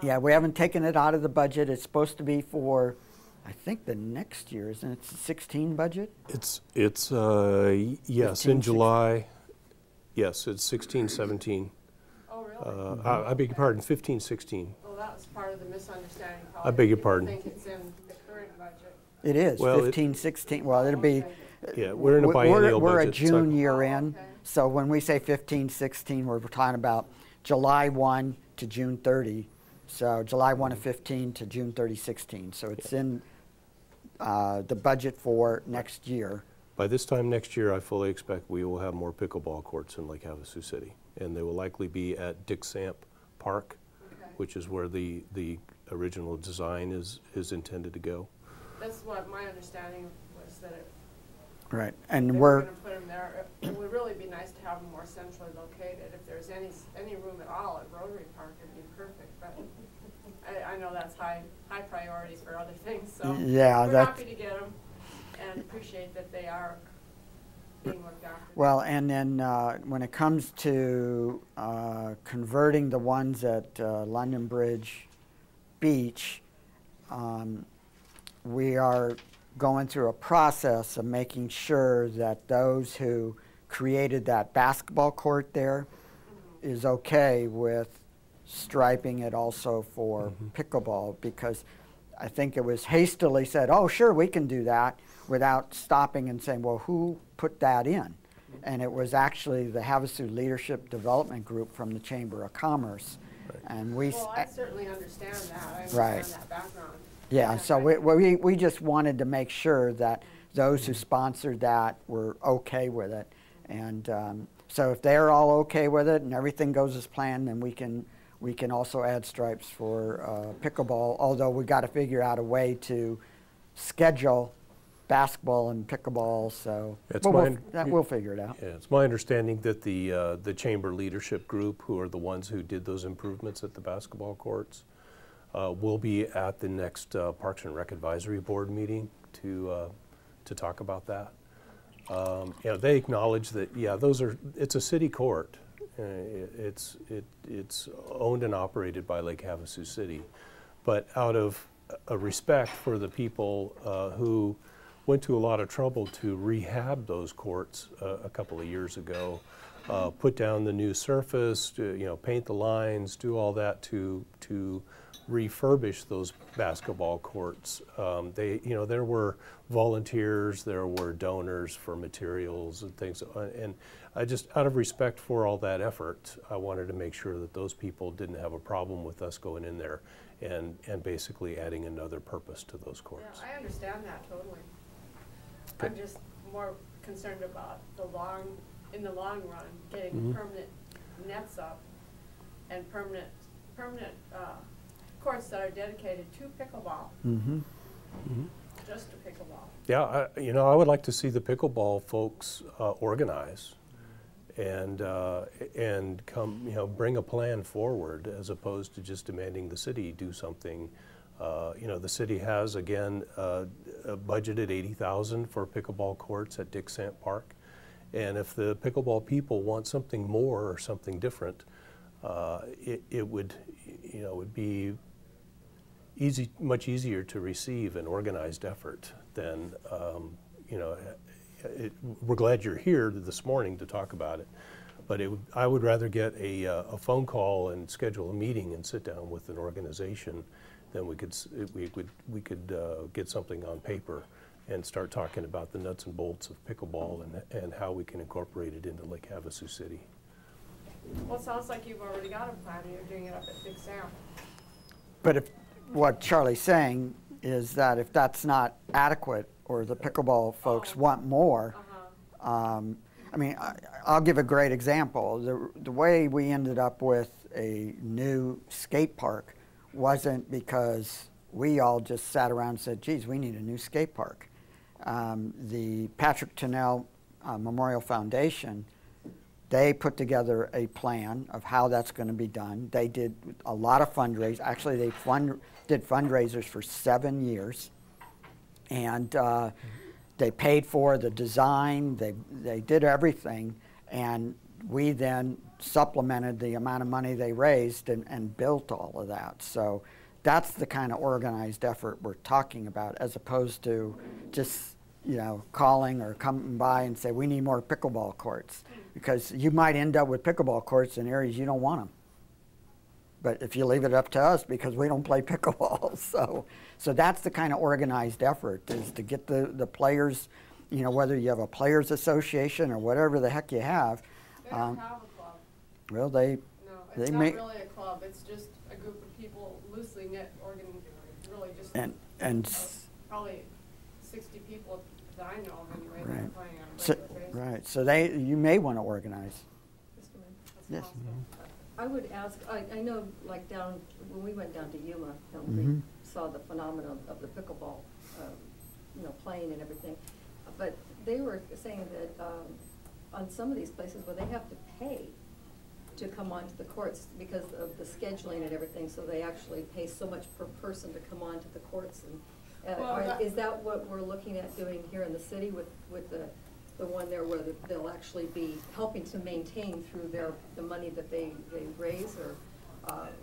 Yeah, we haven't taken it out of the budget. It's supposed to be for, I think, the next year, isn't it? 16 budget? It's yes, 15, in July. Yes, it's 16, 17. Oh, really? I beg your pardon, 15, 16. Well, that was part of the misunderstanding. Probably. I beg your People pardon. think it's in the current budget. It is, Well, 15, 16. Well, it'll be. Yeah, we're in a biennial We're a budget June cycle. year Oh, in. okay. So when we say 15, 16, we're talking about July 1 to June 30. So July 1 of 15 to June 30, 16. So it's in the budget for next year. By this time next year, I fully expect we will have more pickleball courts in Lake Havasu City. And they will likely be at Dick Samp Park, Okay. which is where the original design is intended to go. That's what my understanding was, that Right. they And were we're, going to put them there. It would really be nice to have them more centrally located. If there's any room at all at Rotary Park, it'd be perfect. But I know that's high priority for other things. So Yeah, we're that- happy to get them and appreciate that they are being looked after. well, and then when it comes to converting the ones at London Bridge Beach, we are going through a process of making sure that those who created that basketball court there is okay with striping it also for pickleball, because I think it was hastily said, oh, sure, we can do that, without stopping and saying, well, who put that in? And it was actually the Havasu Leadership Development Group from the Chamber of Commerce. And we, Well, I certainly understand that. I understand Right. that background. yeah, And so I- we just wanted to make sure that those who sponsored that were okay with it. And so if they're all okay with it and everything goes as planned, then we can also add stripes for pickleball, although we got to figure out a way to schedule basketball and pickleball, so It's we'll figure it out. Yeah, it's my understanding that the chamber leadership group, who are the ones who did those improvements at the basketball courts, will be at the next Parks and Rec Advisory Board meeting to talk about that. Yeah, they acknowledge that, yeah, it's a city court. It's owned and operated by Lake Havasu City, but out of a respect for the people who went to a lot of trouble to rehab those courts a couple of years ago, put down the new surface, paint the lines, do all that to refurbish those basketball courts. There were volunteers, there were donors for materials and things, and I just, out of respect for all that effort, I wanted to make sure that those people didn't have a problem with us going in there and basically adding another purpose to those courts. Yeah, I understand that totally. Okay. I'm just more concerned about in the long run, getting permanent nets up and permanent courts that are dedicated to pickleball. Mm-hmm. Just to pickleball. Yeah, I would like to see the pickleball folks organize and come, bring a plan forward, as opposed to just demanding the city do something. The city has, again, budgeted $80,000 for pickleball courts at Dick Samp Park, and if the pickleball people want something more or something different, it would be much easier to receive an organized effort than, we're glad you're here this morning to talk about it, but I would rather get a phone call and schedule a meeting and sit down with an organization than we could get something on paper and start talking about the nuts and bolts of pickleball and how we can incorporate it into Lake Havasu City. Well, it sounds like you've already got a plan and you're doing it up at Big Sam. But what Charlie's saying is that if that's not adequate, or the pickleball folks want more, I'll give a great example. The way we ended up with a new skate park wasn't because we all just sat around and said, geez, we need a new skate park. The Patrick Tennell Memorial Foundation They put together a plan of how that's going to be done. They did a lot of fundraisers. Actually, they did fundraisers for 7 years. And they paid for the design. They did everything. And we then supplemented the amount of money they raised and built all of that. So that's the kind of organized effort we're talking about, as opposed to just, you know, calling or coming by and say, we need more pickleball courts. Because you might end up with pickleball courts in areas you don't want them. But if you leave it up to us, because we don't play pickleball. So that's the kind of organized effort, is to get the players, you know, whether you have a players association or whatever the heck you have. They don't have a club. Well, No, it's not really a club. It's just a group of people, loosely knit, really just probably 60 people that I know of anyway that are playing on a regular basis. Right. So you may want to organize. Yes. I would ask, I know, like when we went down to Yuma, we saw the phenomenon of the pickleball, you know, playing and everything. But they were saying that on some of these places where they have to pay to come onto the courts because of the scheduling and everything, so they actually pay so much per person to come onto the courts. And is that what we're looking at doing here in the city with the one there, where they'll actually be helping to maintain through the money that they raise,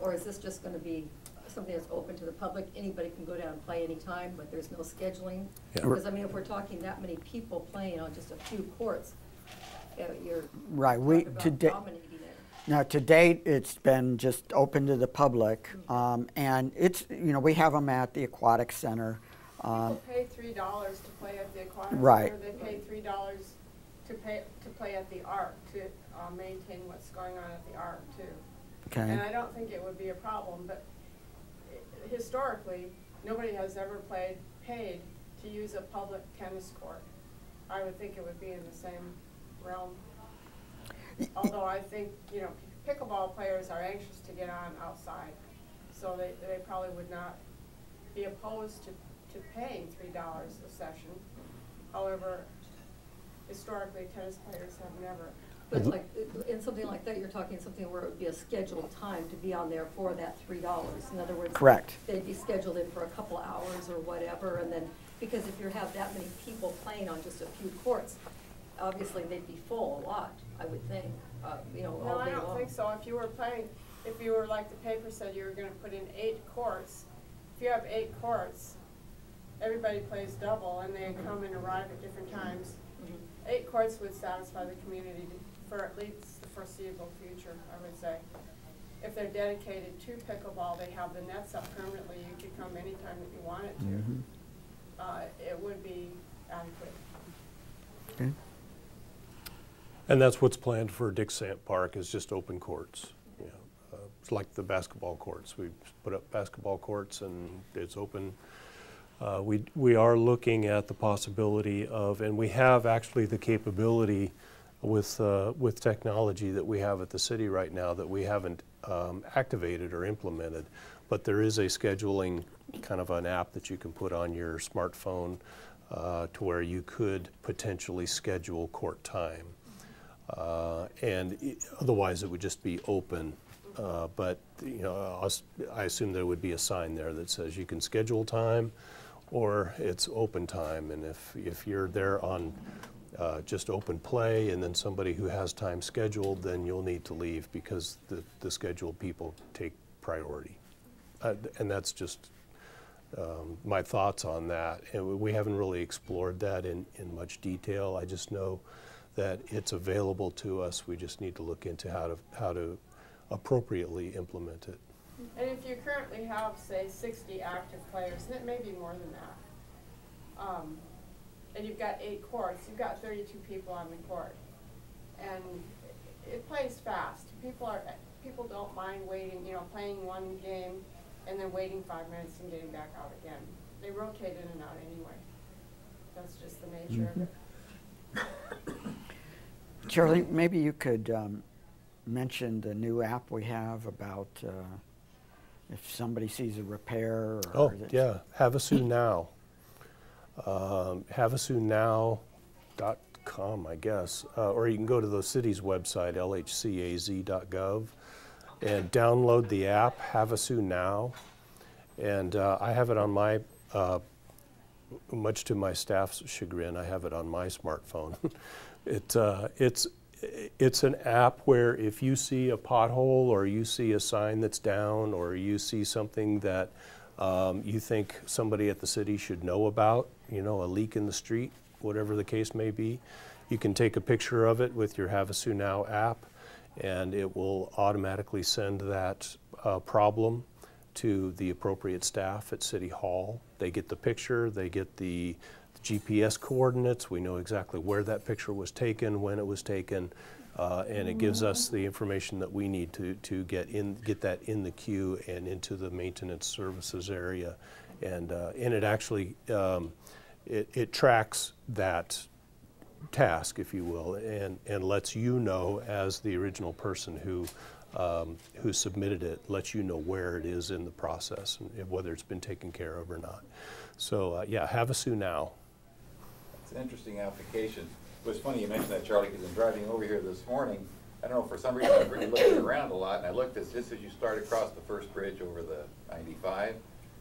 or is this just going to be something that's open to the public? Anybody can go down and play anytime, but there's no scheduling? Yeah. Because I mean, if we're talking that many people playing on just a few courts, you're right. dominating it. Now, to date, it's been just open to the public, and it's, you know, we have them at the Aquatic Center. People pay $3 to play at the Aquatic Right. Center. They pay $3 to play at the Arc, to maintain what's going on at the Arc too. Okay. And I don't think it would be a problem, but historically, nobody has ever paid to use a public tennis court. I would think it would be in the same realm. Although I think, you know, pickleball players are anxious to get on outside, so they probably would not be opposed to paying $3 a session. However, historically, tennis players have never. But like, in something like that, you're talking something where it would be a scheduled time to be on there for that $3. In other words, correct. They'd be scheduled in for a couple hours or whatever, and then, because if you have that many people playing on just a few courts, obviously they'd be full a lot, I would think, you know, all day long. No, I don't think so. If you were like the paper said, you were gonna put in 8 courts, if you have 8 courts, everybody plays double and they come and arrive at different times. 8 courts would satisfy the community for at least the foreseeable future, I would say. If they're dedicated to pickleball, they have the nets up permanently. You could come anytime that you wanted to. It would be adequate. Okay. And that's what's planned for Dixant Park, is just open courts. You know, it's like the basketball courts. We put up basketball courts and it's open. We are looking at the possibility of, and we have actually the capability with technology that we have at the city right now that we haven't activated or implemented, but there is a scheduling kind of an app that you can put on your smartphone to where you could potentially schedule court time. Otherwise it would just be open. But you know, I assume there would be a sign there that says you can schedule time or it's open time. And if you're there on just open play and then somebody who has time scheduled, then you'll need to leave because the scheduled people take priority. And that's just my thoughts on that. And we haven't really explored that in much detail. I just know that it's available to us. We just need to look into how to appropriately implement it. And if you currently have, say, 60 active players, and it may be more than that, and you've got 8 courts, you've got 32 people on the court, and it plays fast. People don't mind waiting, you know, playing one game and then waiting 5 minutes and getting back out again. They rotate in and out anyway. That's just the nature of it. Charlie, maybe you could mention the new app we have about if somebody sees a repair. Or yeah, Havasu Now. HavasuNow.com lhcaz.com, I guess, or you can go to the city's website, lhcaz.gov, and download the app, Havasu Now. And I have it on my, much to my staff's chagrin, I have it on my smartphone. It's an app where if you see a pothole or you see a sign that's down or you see something that you think somebody at the city should know about, you know, a leak in the street, whatever the case may be, you can take a picture of it with your Havasu Now app, and it will automatically send that problem to the appropriate staff at City Hall. They get the picture, they get the GPS coordinates, we know exactly where that picture was taken, when it was taken, and it gives us the information that we need to get that in the queue and into the maintenance services area. And it actually, it tracks that task, if you will, and lets you know as the original person who submitted it, lets you know where it is in the process and whether it's been taken care of or not. So yeah, Havasu Now. It's an interesting application. It was funny you mentioned that, Charlie, because I'm driving over here this morning. I don't know, for some reason I'm really looking around a lot, and I looked at this as you start across the first bridge over the 95.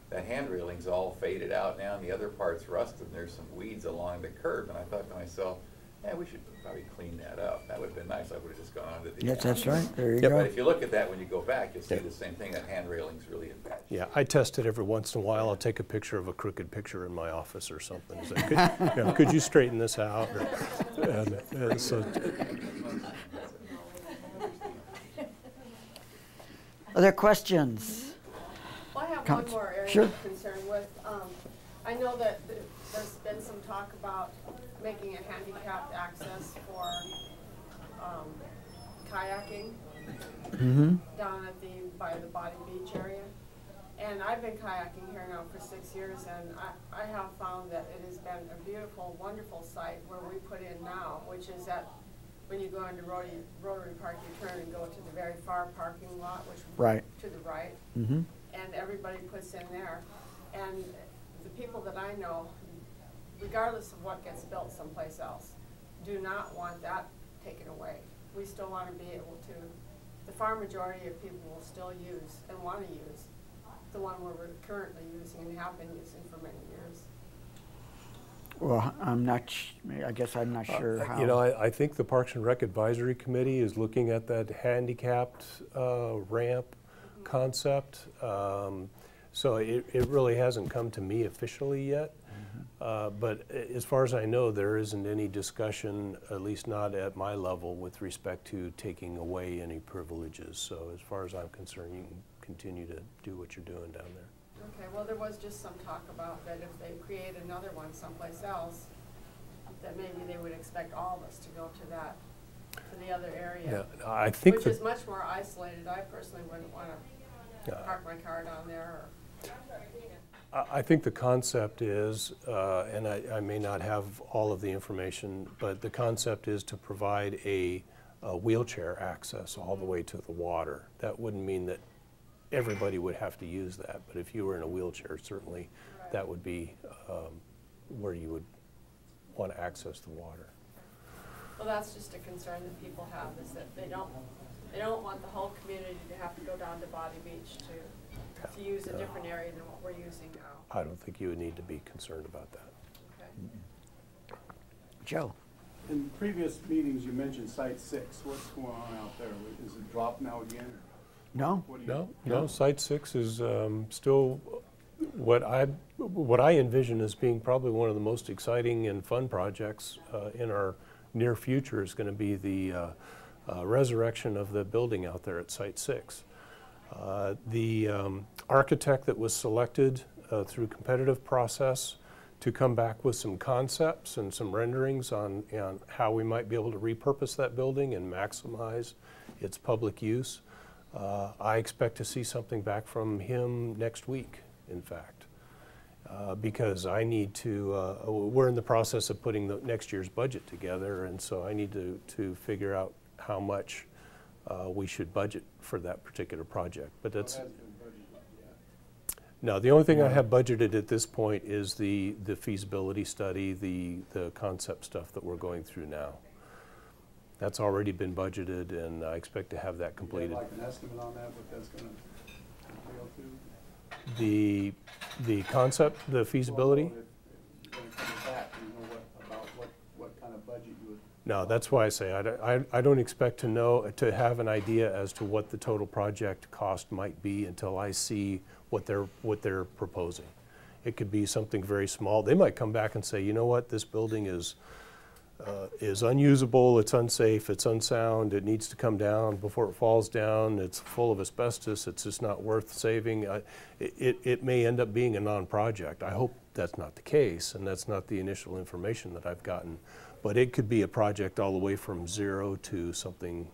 That hand railing's all faded out now, and the other part's rusted, and there's some weeds along the curb. And I thought to myself, yeah, we should probably clean that up. That would have been nice. I would have just gone on to the Yes, that's right. There you But go. if you look at that when you go back, you'll see the same thing. That hand railing's really in bad shape. Yeah, I test it every once in a while. I'll take a picture of a crooked picture in my office or something. Say, could you straighten this out? So, Other questions? Well, I have one Comments? more area Sure. of concern with, I know that there's been some talk about making a handicapped access for kayaking down at by the Body Beach area. And I've been kayaking here now for 6 years, and I have found that it has been a beautiful, wonderful site where we put in now, which is at, when you go into Rotary Park, you turn and go to the very far parking lot, which Right. to the right, Mm-hmm. and everybody puts in there. And the people that I know, regardless of what gets built someplace else, do not want that taken away. We still want to be able to, the far majority of people will still use and want to use the one we're currently using and have been using for many years. Well, I guess I'm not sure how. you know, I think the Parks and Rec Advisory Committee is looking at that handicapped ramp concept. So it really hasn't come to me officially yet. But as far as I know, there isn't any discussion, at least not at my level, with respect to taking away any privileges. So as far as I'm concerned, you can continue to do what you're doing down there. Okay, well, there was just some talk about that if they create another one someplace else, that maybe they would expect all of us to go to that, to the other area. Yeah, I think which is much more isolated. I personally wouldn't want to park my car down there. I think the concept is, and I may not have all of the information, but the concept is to provide a wheelchair access all the way to the water. That wouldn't mean that everybody would have to use that, but if you were in a wheelchair, certainly that would be where you would want to access the water. Well, that's just a concern that people have, is that they don't want the whole community to have to go down to Body Beach to use a different area than what we're using now. I don't think you would need to be concerned about that. Okay. Joe? In previous meetings, you mentioned Site 6. What's going on out there? Is it dropped now again? No. What do you- No, Site 6 is still what I envision as being probably one of the most exciting and fun projects in our near future is going to be the resurrection of the building out there at Site 6. The architect that was selected through competitive process to come back with some concepts and some renderings on how we might be able to repurpose that building and maximize its public use. I expect to see something back from him next week, in fact, because I need to, we're in the process of putting the next year's budget together, and so I need to figure out how much we should budget for that particular project. But that's, No, the only thing I have budgeted at this point is the feasibility study, the concept stuff that we're going through now. That's already been budgeted, and I expect to have that You completed. have like an estimate on that, what that's gonna entail to? The concept, the feasibility? Well, if when it comes back, you know about what kind of budget you would. No, that's why I say I don't expect to have an idea as to what the total project cost might be until I see what they're proposing. It could be something very small. They might come back and say, you know what, this building is unusable, it's unsafe, it's unsound, it needs to come down before it falls down, it's full of asbestos, it's just not worth saving. It may end up being a non-project. I hope that's not the case, and that's not the initial information that I've gotten. But it could be a project all the way from 0 to something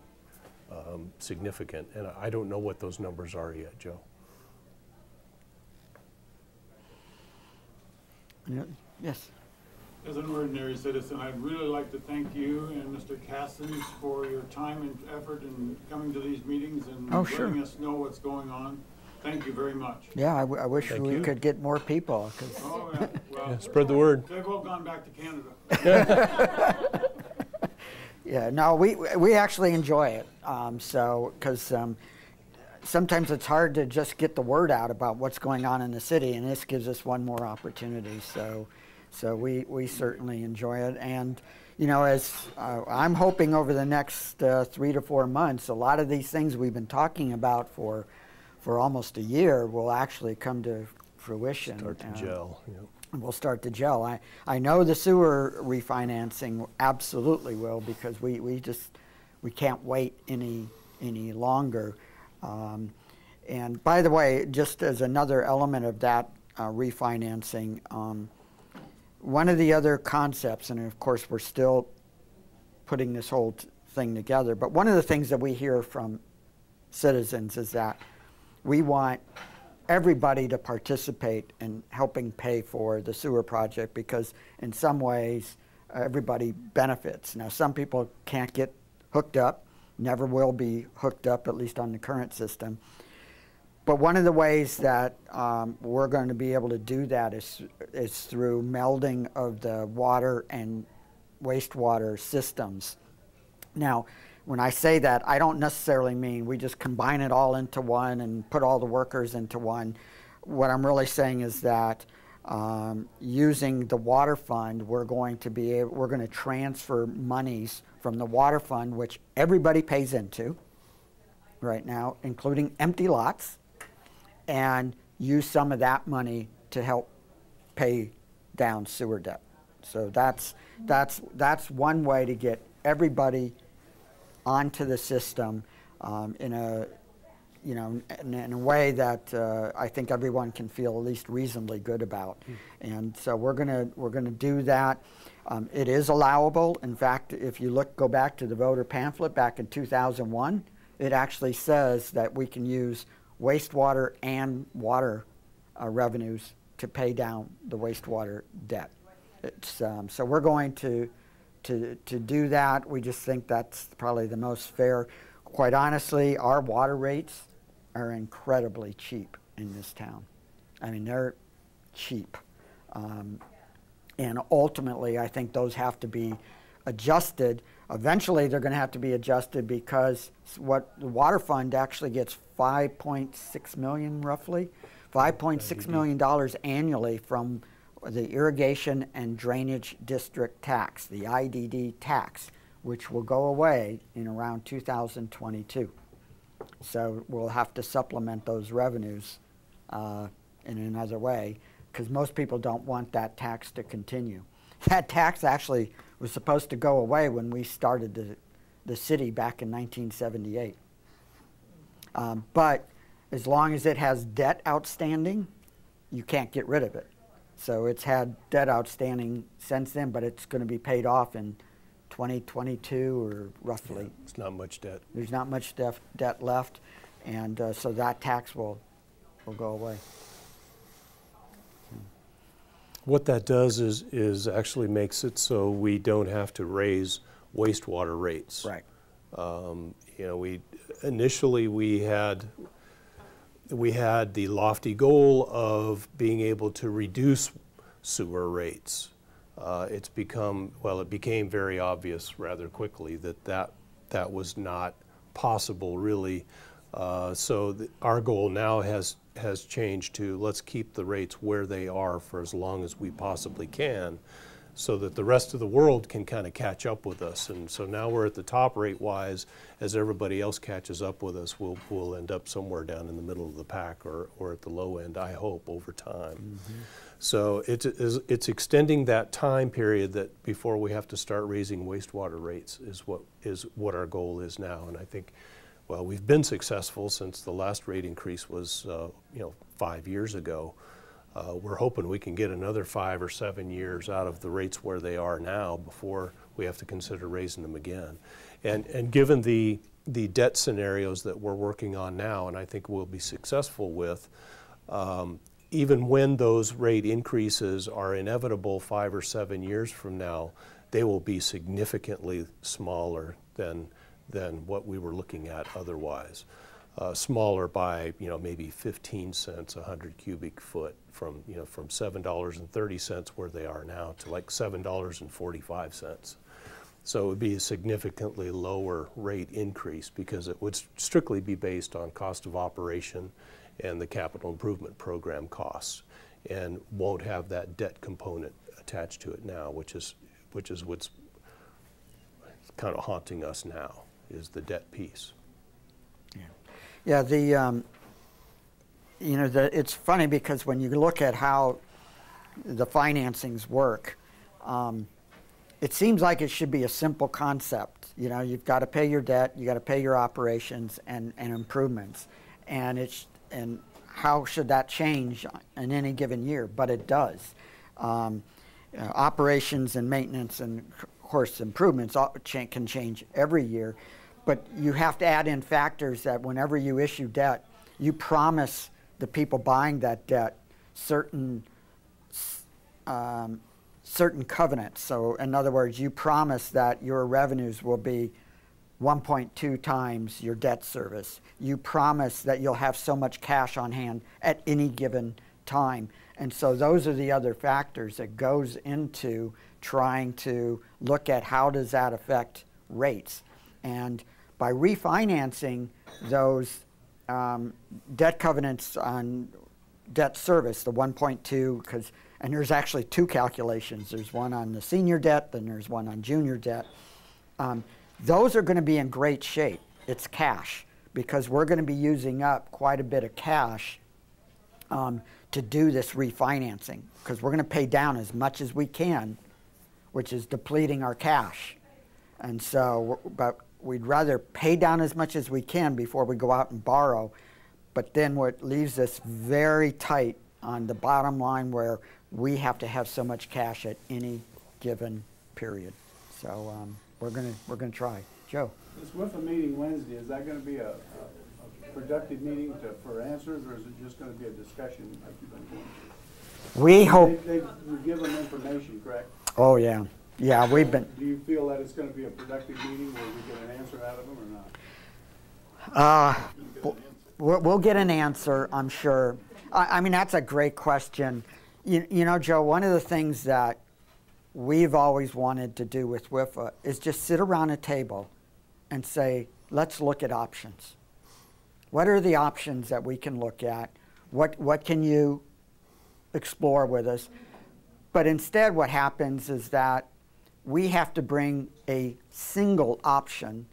significant, and I don't know what those numbers are yet, Joe. Yes. As an ordinary citizen, I'd really like to thank you and Mr. Cassens for your time and effort in coming to these meetings and letting us know what's going on. Thank you very much. Yeah, I wish Thank we you. could get more people. 'Cause Oh, yeah. Well, Yeah, spread the word. they've all gone back to Canada. yeah, no, we actually enjoy it. Because sometimes it's hard to just get the word out about what's going on in the city, and this gives us one more opportunity. So we certainly enjoy it. And, you know, as I'm hoping over the next 3 to 4 months, a lot of these things we've been talking about for almost a year will actually come to fruition. Start to gel. Yeah. We'll start to gel. I know the sewer refinancing absolutely will, because we can't wait any longer. And by the way, just as another element of that refinancing, one of the other concepts, and of course we're still putting this whole thing together, but one of the things that we hear from citizens is that we want everybody to participate in helping pay for the sewer project, because in some ways everybody benefits. Now, some people can't get hooked up, never will be hooked up, at least on the current system. But one of the ways that we're going to be able to do that is through melding of the water and wastewater systems. Now, when I say that, I don't necessarily mean we just combine it all into one and put all the workers into one. What I'm really saying is that using the water fund, we're going to transfer monies from the water fund, which everybody pays into right now, including empty lots, and use some of that money to help pay down sewer debt. So that's one way to get everybody onto the system in a way that I think everyone can feel at least reasonably good about. And so we're gonna do that. It is allowable. In fact, if you go back to the voter pamphlet back in 2001, it actually says that we can use wastewater and water revenues to pay down the wastewater debt. So we're going to do that. We just think that's probably the most fair. Quite honestly, our water rates are incredibly cheap in this town. I mean, they're cheap. And ultimately, I think those have to be adjusted. Eventually, they're going to have to be adjusted, because what the water fund actually gets $5.6 million, roughly, $5.6 million annually from the Irrigation and Drainage District tax, the IDD tax, which will go away in around 2022. So we'll have to supplement those revenues in another way, because most people don't want that tax to continue. That tax actually was supposed to go away when we started the city back in 1978. But as long as it has debt outstanding, you can't get rid of it. So it's had debt outstanding since then, but it's going to be paid off in 2022 or roughly. Yeah, it's not much debt. There's not much debt left, and so that tax will go away. What that does is actually makes it so we don't have to raise wastewater rates. Right. You know, initially we had we had the lofty goal of being able to reduce sewer rates. It's become, well, it became very obvious rather quickly that that was not possible really. So our goal now has changed to let's keep the rates where they are for as long as we possibly can, so that the rest of the world can kind of catch up with us. And so now we're at the top rate-wise. As everybody else catches up with us, we'll end up somewhere down in the middle of the pack, or at the low end, I hope, over time. Mm-hmm. So it's extending that time period that before we have to start raising wastewater rates is what our goal is now. And I think, well, we've been successful since the last rate increase was 5 years ago. We're hoping we can get another 5 or 7 years out of the rates where they are now before we have to consider raising them again. And given the debt scenarios that we're working on now, and I think we'll be successful with, even when those rate increases are inevitable 5 or 7 years from now, they will be significantly smaller than what we were looking at otherwise. Smaller by maybe 15 cents a 100 cubic foot from $7.30 where they are now to like $7.45. So it would be a significantly lower rate increase because it would strictly be based on cost of operation and the capital improvement program costs, and won't have that debt component attached to it now, which is what's kind of haunting us now, is the debt piece. Yeah, it's funny because when you look at how the financings work, it seems like it should be a simple concept. You've got to pay your debt, you got to pay your operations and improvements, and how should that change in any given year? But it does. Operations and maintenance and, of course, improvements can change every year. But you have to add in factors that whenever you issue debt, you promise the people buying that debt certain covenants. So in other words, you promise that your revenues will be 1.2 times your debt service. You promise that you'll have so much cash on hand at any given time. And so those are the other factors that goes into trying to look at how does that affect rates. And by refinancing those debt covenants on debt service, the 1.2, and there's actually two calculations. There's one on the senior debt, then there's one on junior debt. Those are going to be in great shape. It's cash, because we're going to be using up quite a bit of cash to do this refinancing, because we're going to pay down as much as we can, which is depleting our cash. And so, but we'd rather pay down as much as we can before we go out and borrow. But then what leaves us very tight on the bottom line, where we have to have so much cash at any given period. So we're gonna try. Joe. This WIFA meeting Wednesday, is that going to be a productive meeting for answers, or is it just going to be a discussion like you've been doing? We hope. You give them information, correct? Oh yeah. Yeah, we've been. Do you feel that it's going to be a productive meeting where we get an answer out of them or not? We'll get an answer, I'm sure. I mean, that's a great question. You know, Joe, one of the things that we've always wanted to do with WIFA is just sit around a table and say, let's look at options. What are the options that we can look at? What can you explore with us? But instead what happens is that we have to bring a single option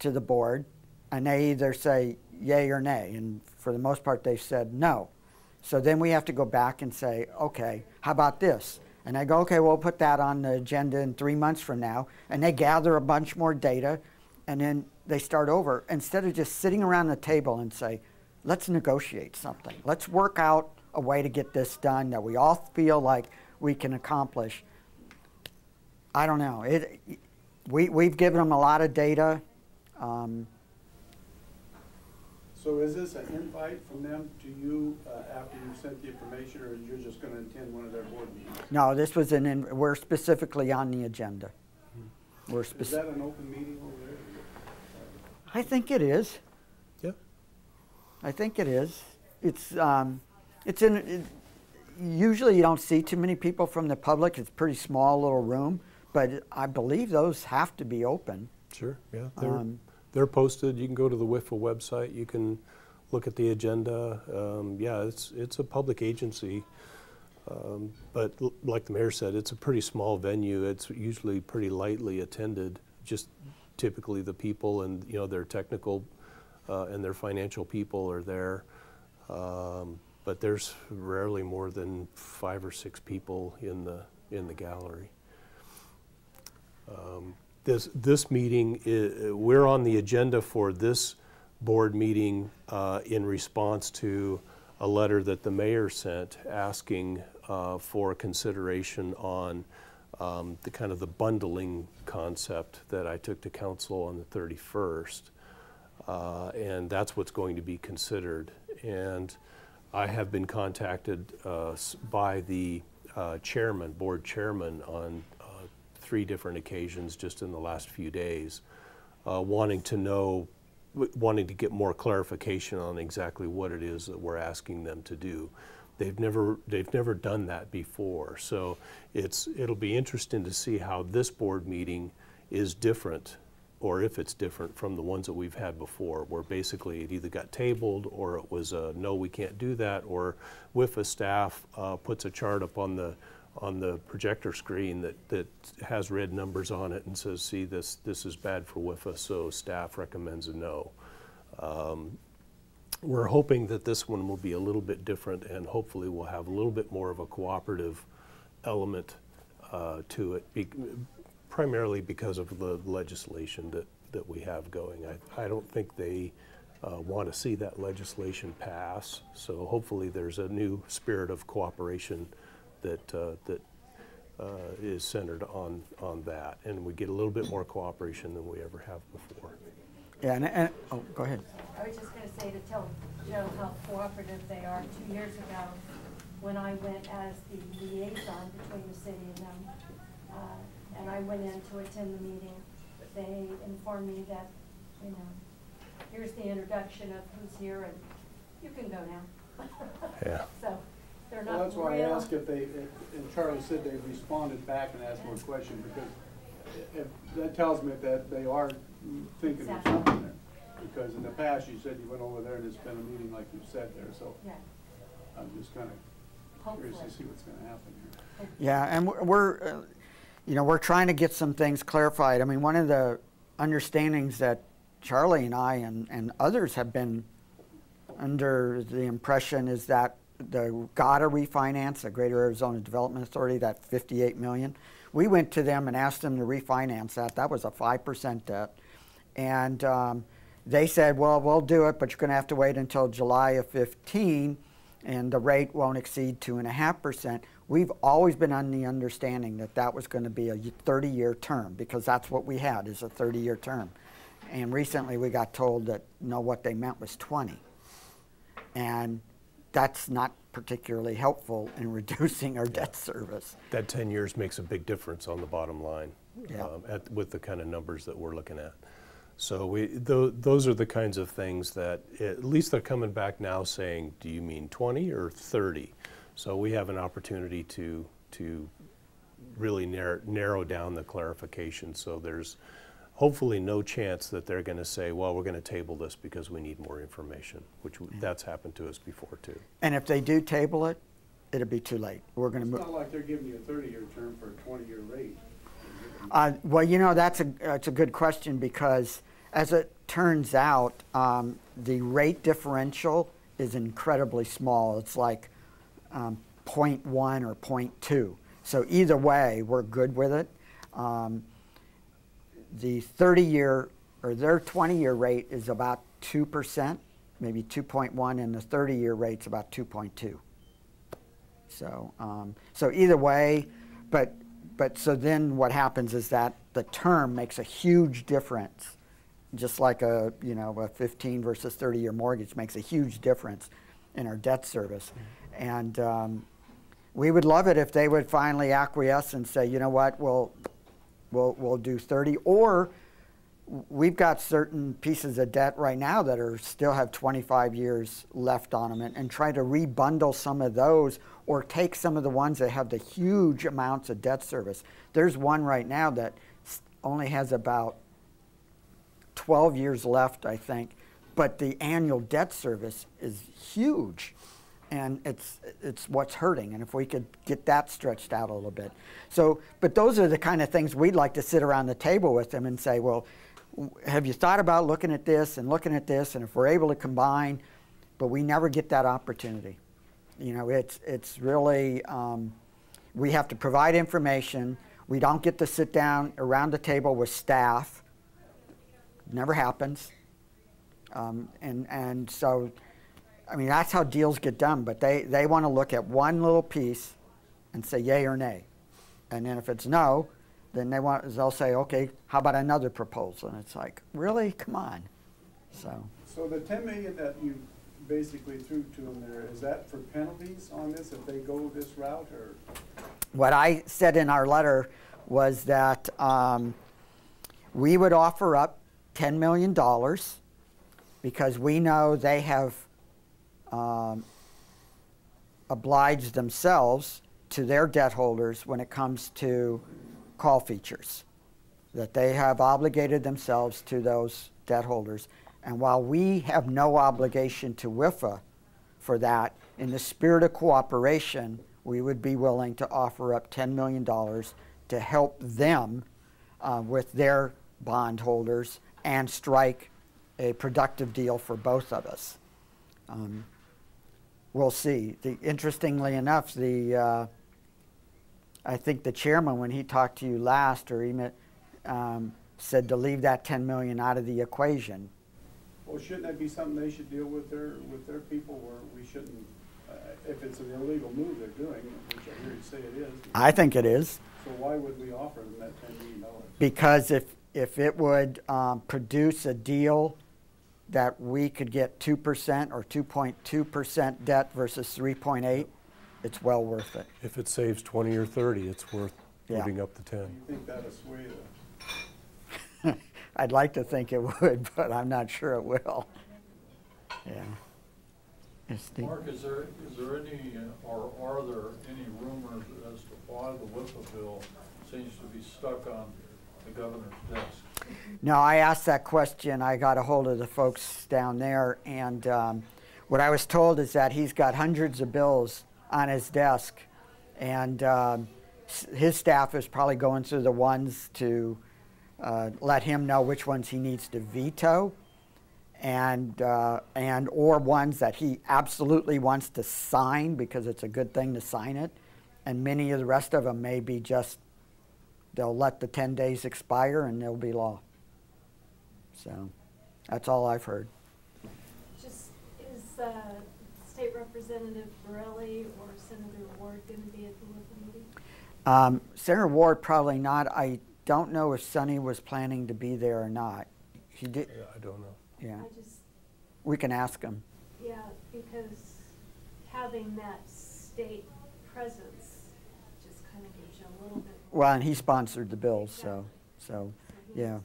to the board, and they either say yay or nay, and for the most part they've said no. So then we have to go back and say, okay, how about this? And they go, okay, we'll put that on the agenda in 3 months from now, and they gather a bunch more data, and then they start over, instead of just sitting around the table and say, let's negotiate something. Let's work out a way to get this done that we all feel like we can accomplish. I don't know. We've given them a lot of data. So is this an invite from them to you after you sent the information, or you're just going to attend one of their board meetings? No, this was we're specifically on the agenda. Is that an open meeting over there? I think it is. Yeah. I think it is. it's in. Usually you don't see too many people from the public. It's a pretty small little room, but I believe those have to be open. Sure, yeah. They're posted. You can go to the WIFA website. You can look at the agenda. Yeah, it's a public agency. But like the mayor said, it's a pretty small venue. It's usually pretty lightly attended. Just typically the people and their technical and their financial people are there. But there's rarely more than 5 or 6 people in the gallery. This meeting, we're on the agenda for this board meeting in response to a letter that the mayor sent asking for consideration on the kind of the bundling concept that I took to council on the 31st. And that's what's going to be considered. And I have been contacted by the board chairman on 3 different occasions just in the last few days, wanting to get more clarification on exactly what it is that we're asking them to do. They've never done that before, so it'll be interesting to see how this board meeting is different, or if it's different from the ones that we've had before, where basically it either got tabled or it was a no, we can't do that, or WIFA staff puts a chart up on the projector screen that has red numbers on it and says, see, this is bad for WIFA, so staff recommends a no. We're hoping that this one will be a little bit different, and hopefully we'll have a little bit more of a cooperative element to it, primarily because of the legislation that we have going. I don't think they want to see that legislation pass, so hopefully there's a new spirit of cooperation that is centered on that, and we get a little bit more cooperation than we ever have before. Yeah, and oh, go ahead. I was just going to say to tell Joe how cooperative they are. 2 years ago, when I went as the liaison between the city and them, and I went in to attend the meeting, they informed me that, here's the introduction of who's here, and you can go now. Yeah. So they're not. Well, that's why I asked if and Charlie said they responded back and asked more questions, because that tells me that they are thinking of something there. Because in the past, you said you went over there and it's been a meeting like you said there, so yeah. I'm just kind of curious to see what's going to happen here. Yeah, and we're trying to get some things clarified. I mean, one of the understandings that Charlie and I and others have been under the impression is that the GATA refinance, the Greater Arizona Development Authority, that $58 million, we went to them and asked them to refinance that. That was a 5% debt. And they said, well, we'll do it, but you're going to have to wait until July of 15, and the rate won't exceed 2.5%. We've always been on the understanding that that was going to be a 30-year term, because that's what we had, is a 30-year term. And recently we got told that, no, what they meant was 20. And that's not particularly helpful in reducing our debt service. That 10 years makes a big difference on the bottom line, Yeah. With the kind of numbers that we're looking at. So those are the kinds of things that, at least they're coming back now saying, do you mean 20 or 30? So we have an opportunity to really narrow down the clarification. So there's hopefully no chance that they're going to say, well, we're going to table this because we need more information, which that's happened to us before too. And if they do table it, it'll be too late. We're going to move. It's not like they're giving you a 30-year term for a 20-year rate. Well, that's a good question, because as it turns out, the rate differential is incredibly small. It's like 0.1 or 0.2. So either way, we're good with it. The 30-year or their 20-year rate is about 2%, maybe 2.1, and the 30-year rate's about 2.2. So, so either way, but so then what happens is that the term makes a huge difference, just like a 15 versus 30-year mortgage makes a huge difference in our debt service. And we would love it if they would finally acquiesce and say, you know what, we'll do 30, or we've got certain pieces of debt right now that are still have 25 years left on them, and try to rebundle some of those, or take some of the ones that have the huge amounts of debt service. There's one right now that only has about 12 years left, I think, but the annual debt service is huge, and it's what's hurting. And if we could get that stretched out a little bit. So, but those are the kind of things we'd like to sit around the table with them and say, well, have you thought about looking at this and looking at this, and if we're able to combine, but we never get that opportunity. You know, it's really, we have to provide information. We don't get to sit down around the table with staff. Never happens. And so, I mean, that's how deals get done, but they want to look at one little piece and say yay or nay. And then if it's no, then they'll say, okay, how about another proposal? And it's like, really? Come on. So the 10 million that you basically threw to them there, is that for penalties on this if they go this route, or? What I said in our letter was that we would offer up $10 million because we know they have obliged themselves to their debt holders when it comes to call features, that they have obligated themselves to those debt holders. And while we have no obligation to WIFA for that, in the spirit of cooperation, we would be willing to offer up $10 million to help them with their bondholders and strike a productive deal for both of us. We'll see. Interestingly enough, I think the chairman, when he talked to you last, or he said to leave that $10 million out of the equation. Well, shouldn't that be something they should deal with their people, where we shouldn't, if it's an illegal move they're doing, which I hear you say it is? I think it is. So why would we offer them that $10 million? Because if it would produce a deal that we could get 2% or 2.2% debt versus 3.8, it's well worth it. If it saves 20 or 30, it's worth moving up the 10. Do you think that'll sway the? I'd like to think it would, but I'm not sure it will. Yeah. Mark, is there any, or are there any rumors as to why the WIPA bill seems to be stuck on the governor's desk? No, I asked that question. I got a hold of the folks down there, and what I was told is that he's got hundreds of bills on his desk, and his staff is probably going through the ones to let him know which ones he needs to veto, and or ones that he absolutely wants to sign because it's a good thing to sign it, and many of the rest of them may be just they'll let the 10 days expire and there'll be law. So that's all I've heard. Just is State Representative Borelli or Senator Ward going to be at the WIPA meeting? Senator Ward probably not. I don't know if Sonny was planning to be there or not. He did. Yeah, I don't know. Yeah. We can ask him. Yeah, because having that state presence just kind of gives you a little bit. Well, and he sponsored the bills, so yeah.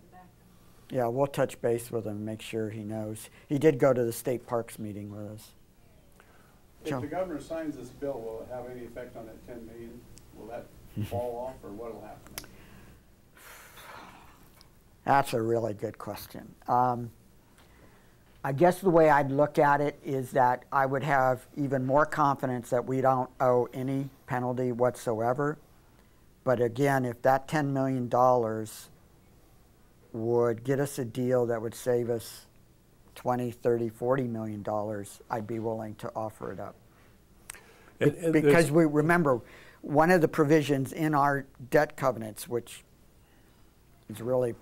Yeah, we'll touch base with him and make sure he knows. He did go to the state parks meeting with us. If the governor signs this bill, will it have any effect on that 10 million? Will that fall off, or what will happen? That's a really good question. I guess the way I'd look at it is that I would have even more confidence that we don't owe any penalty whatsoever. But again, if that $10 million would get us a deal that would save us $20, $30, $40 million, I'd be willing to offer it up. Because we remember, one of the provisions in our debt covenants, which is really,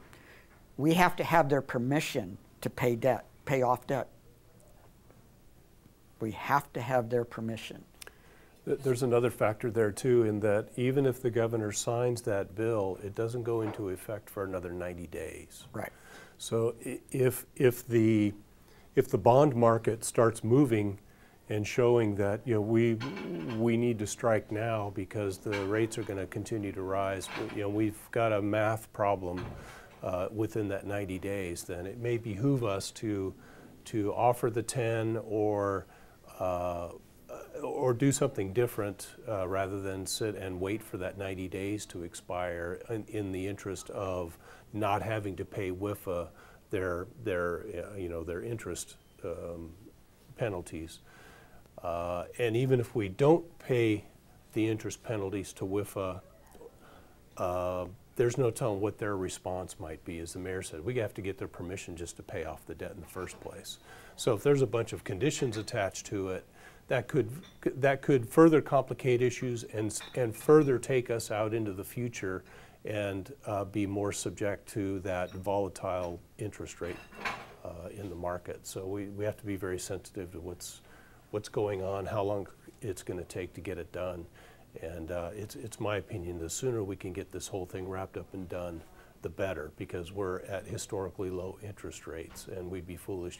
we have to have their permission to pay debt, pay off debt. We have to have their permission. There's another factor there too, in that even if the governor signs that bill, it doesn't go into effect for another 90 days. Right. So if the bond market starts moving and showing that, you know, we need to strike now because the rates are going to continue to rise, you know, we've got a math problem within that 90 days, then it may behoove us to offer the 10 or do something different rather than sit and wait for that 90 days to expire in the interest of not having to pay WIFA their interest penalties. And even if we don't pay the interest penalties to WIFA, there's no telling what their response might be. As the mayor said, we have to get their permission just to pay off the debt in the first place. So if there's a bunch of conditions attached to it, that could further complicate issues and further take us out into the future and be more subject to that volatile interest rate in the market. So we have to be very sensitive to what's going on, how long it's going to take to get it done. And it's my opinion, the sooner we can get this whole thing wrapped up and done, the better, because we're at historically low interest rates, and we'd be foolish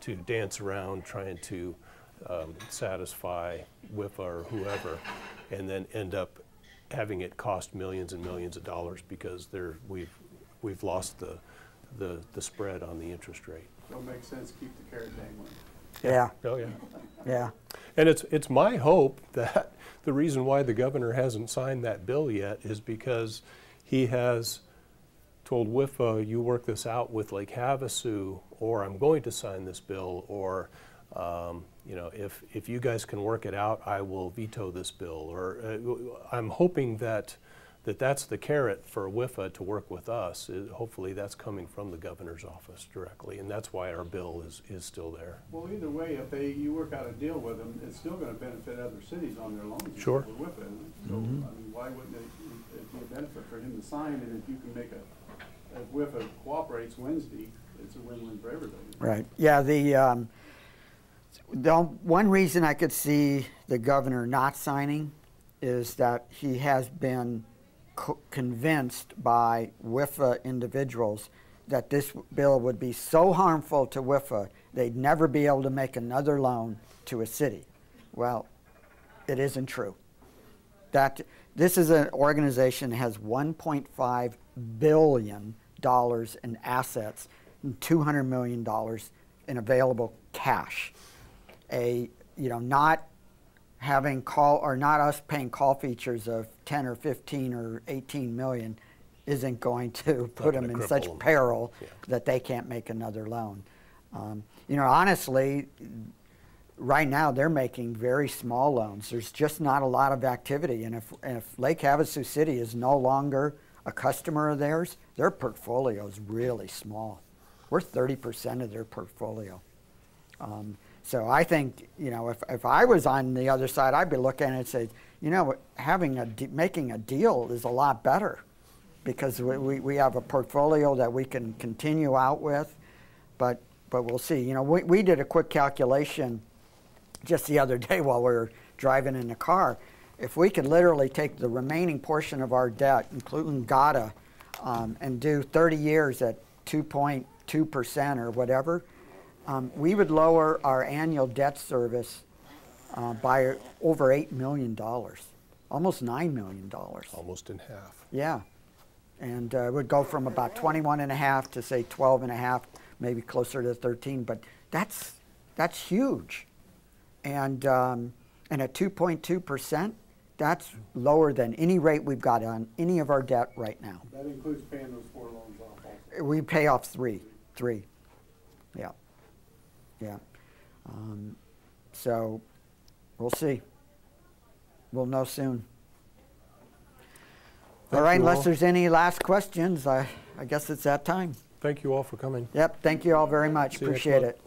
to dance around trying to satisfy WIFA or whoever, and then end up having it cost millions and millions of dollars because we've lost the spread on the interest rate. So it makes sense to keep the carrot dangling. Yeah. Oh yeah. Yeah. And it's my hope that the reason why the governor hasn't signed that bill yet is because he has told WIFA, you work this out with Lake Havasu, or I'm going to sign this bill, or if you guys can work it out, I will veto this bill. Or I'm hoping that's the carrot for WIFA to work with us. Hopefully that's coming from the governor's office directly, and that's why our bill is still there. Well, either way, if you work out a deal with them, it's still going to benefit other cities on their loans. Sure. With WIFA. So, I mean, why wouldn't it be a benefit for him to sign? And if you can make if WIFA cooperates Wednesday, it's a win-win for everybody. Right. Yeah. The one reason I could see the governor not signing is that he has been convinced by WIFA individuals that this bill would be so harmful to WIFA they'd never be able to make another loan to a city. Well, it isn't true. This is an organization that has $1.5 billion in assets and $200 million in available cash. Not having not us paying call features of 10 or 15 or 18 million isn't going to put them in such peril that they can't make another loan. Honestly, right now they're making very small loans. There's just not a lot of activity, and if Lake Havasu City is no longer a customer of theirs, their portfolio is really small. We're 30% of their portfolio. So I think, if I was on the other side, I'd be looking at it and say, making a deal is a lot better, because we have a portfolio that we can continue out with, but we'll see. We did a quick calculation just the other day while we were driving in the car. If we could literally take the remaining portion of our debt, including GATA, and do 30 years at 2.2% or whatever, we would lower our annual debt service by over $8 million, almost $9 million. Almost in half. Yeah, and it would go from about 21.5 to say 12.5, maybe closer to 13. But that's huge, and at 2.2%, that's lower than any rate we've got on any of our debt right now. That includes paying those 4 loans off also. We pay off three. Yeah. Yeah. So we'll see. We'll know soon. All right, unless there's any last questions, I guess it's that time. Thank you all for coming. Yep, thank you all very much. See you next Appreciate month. it.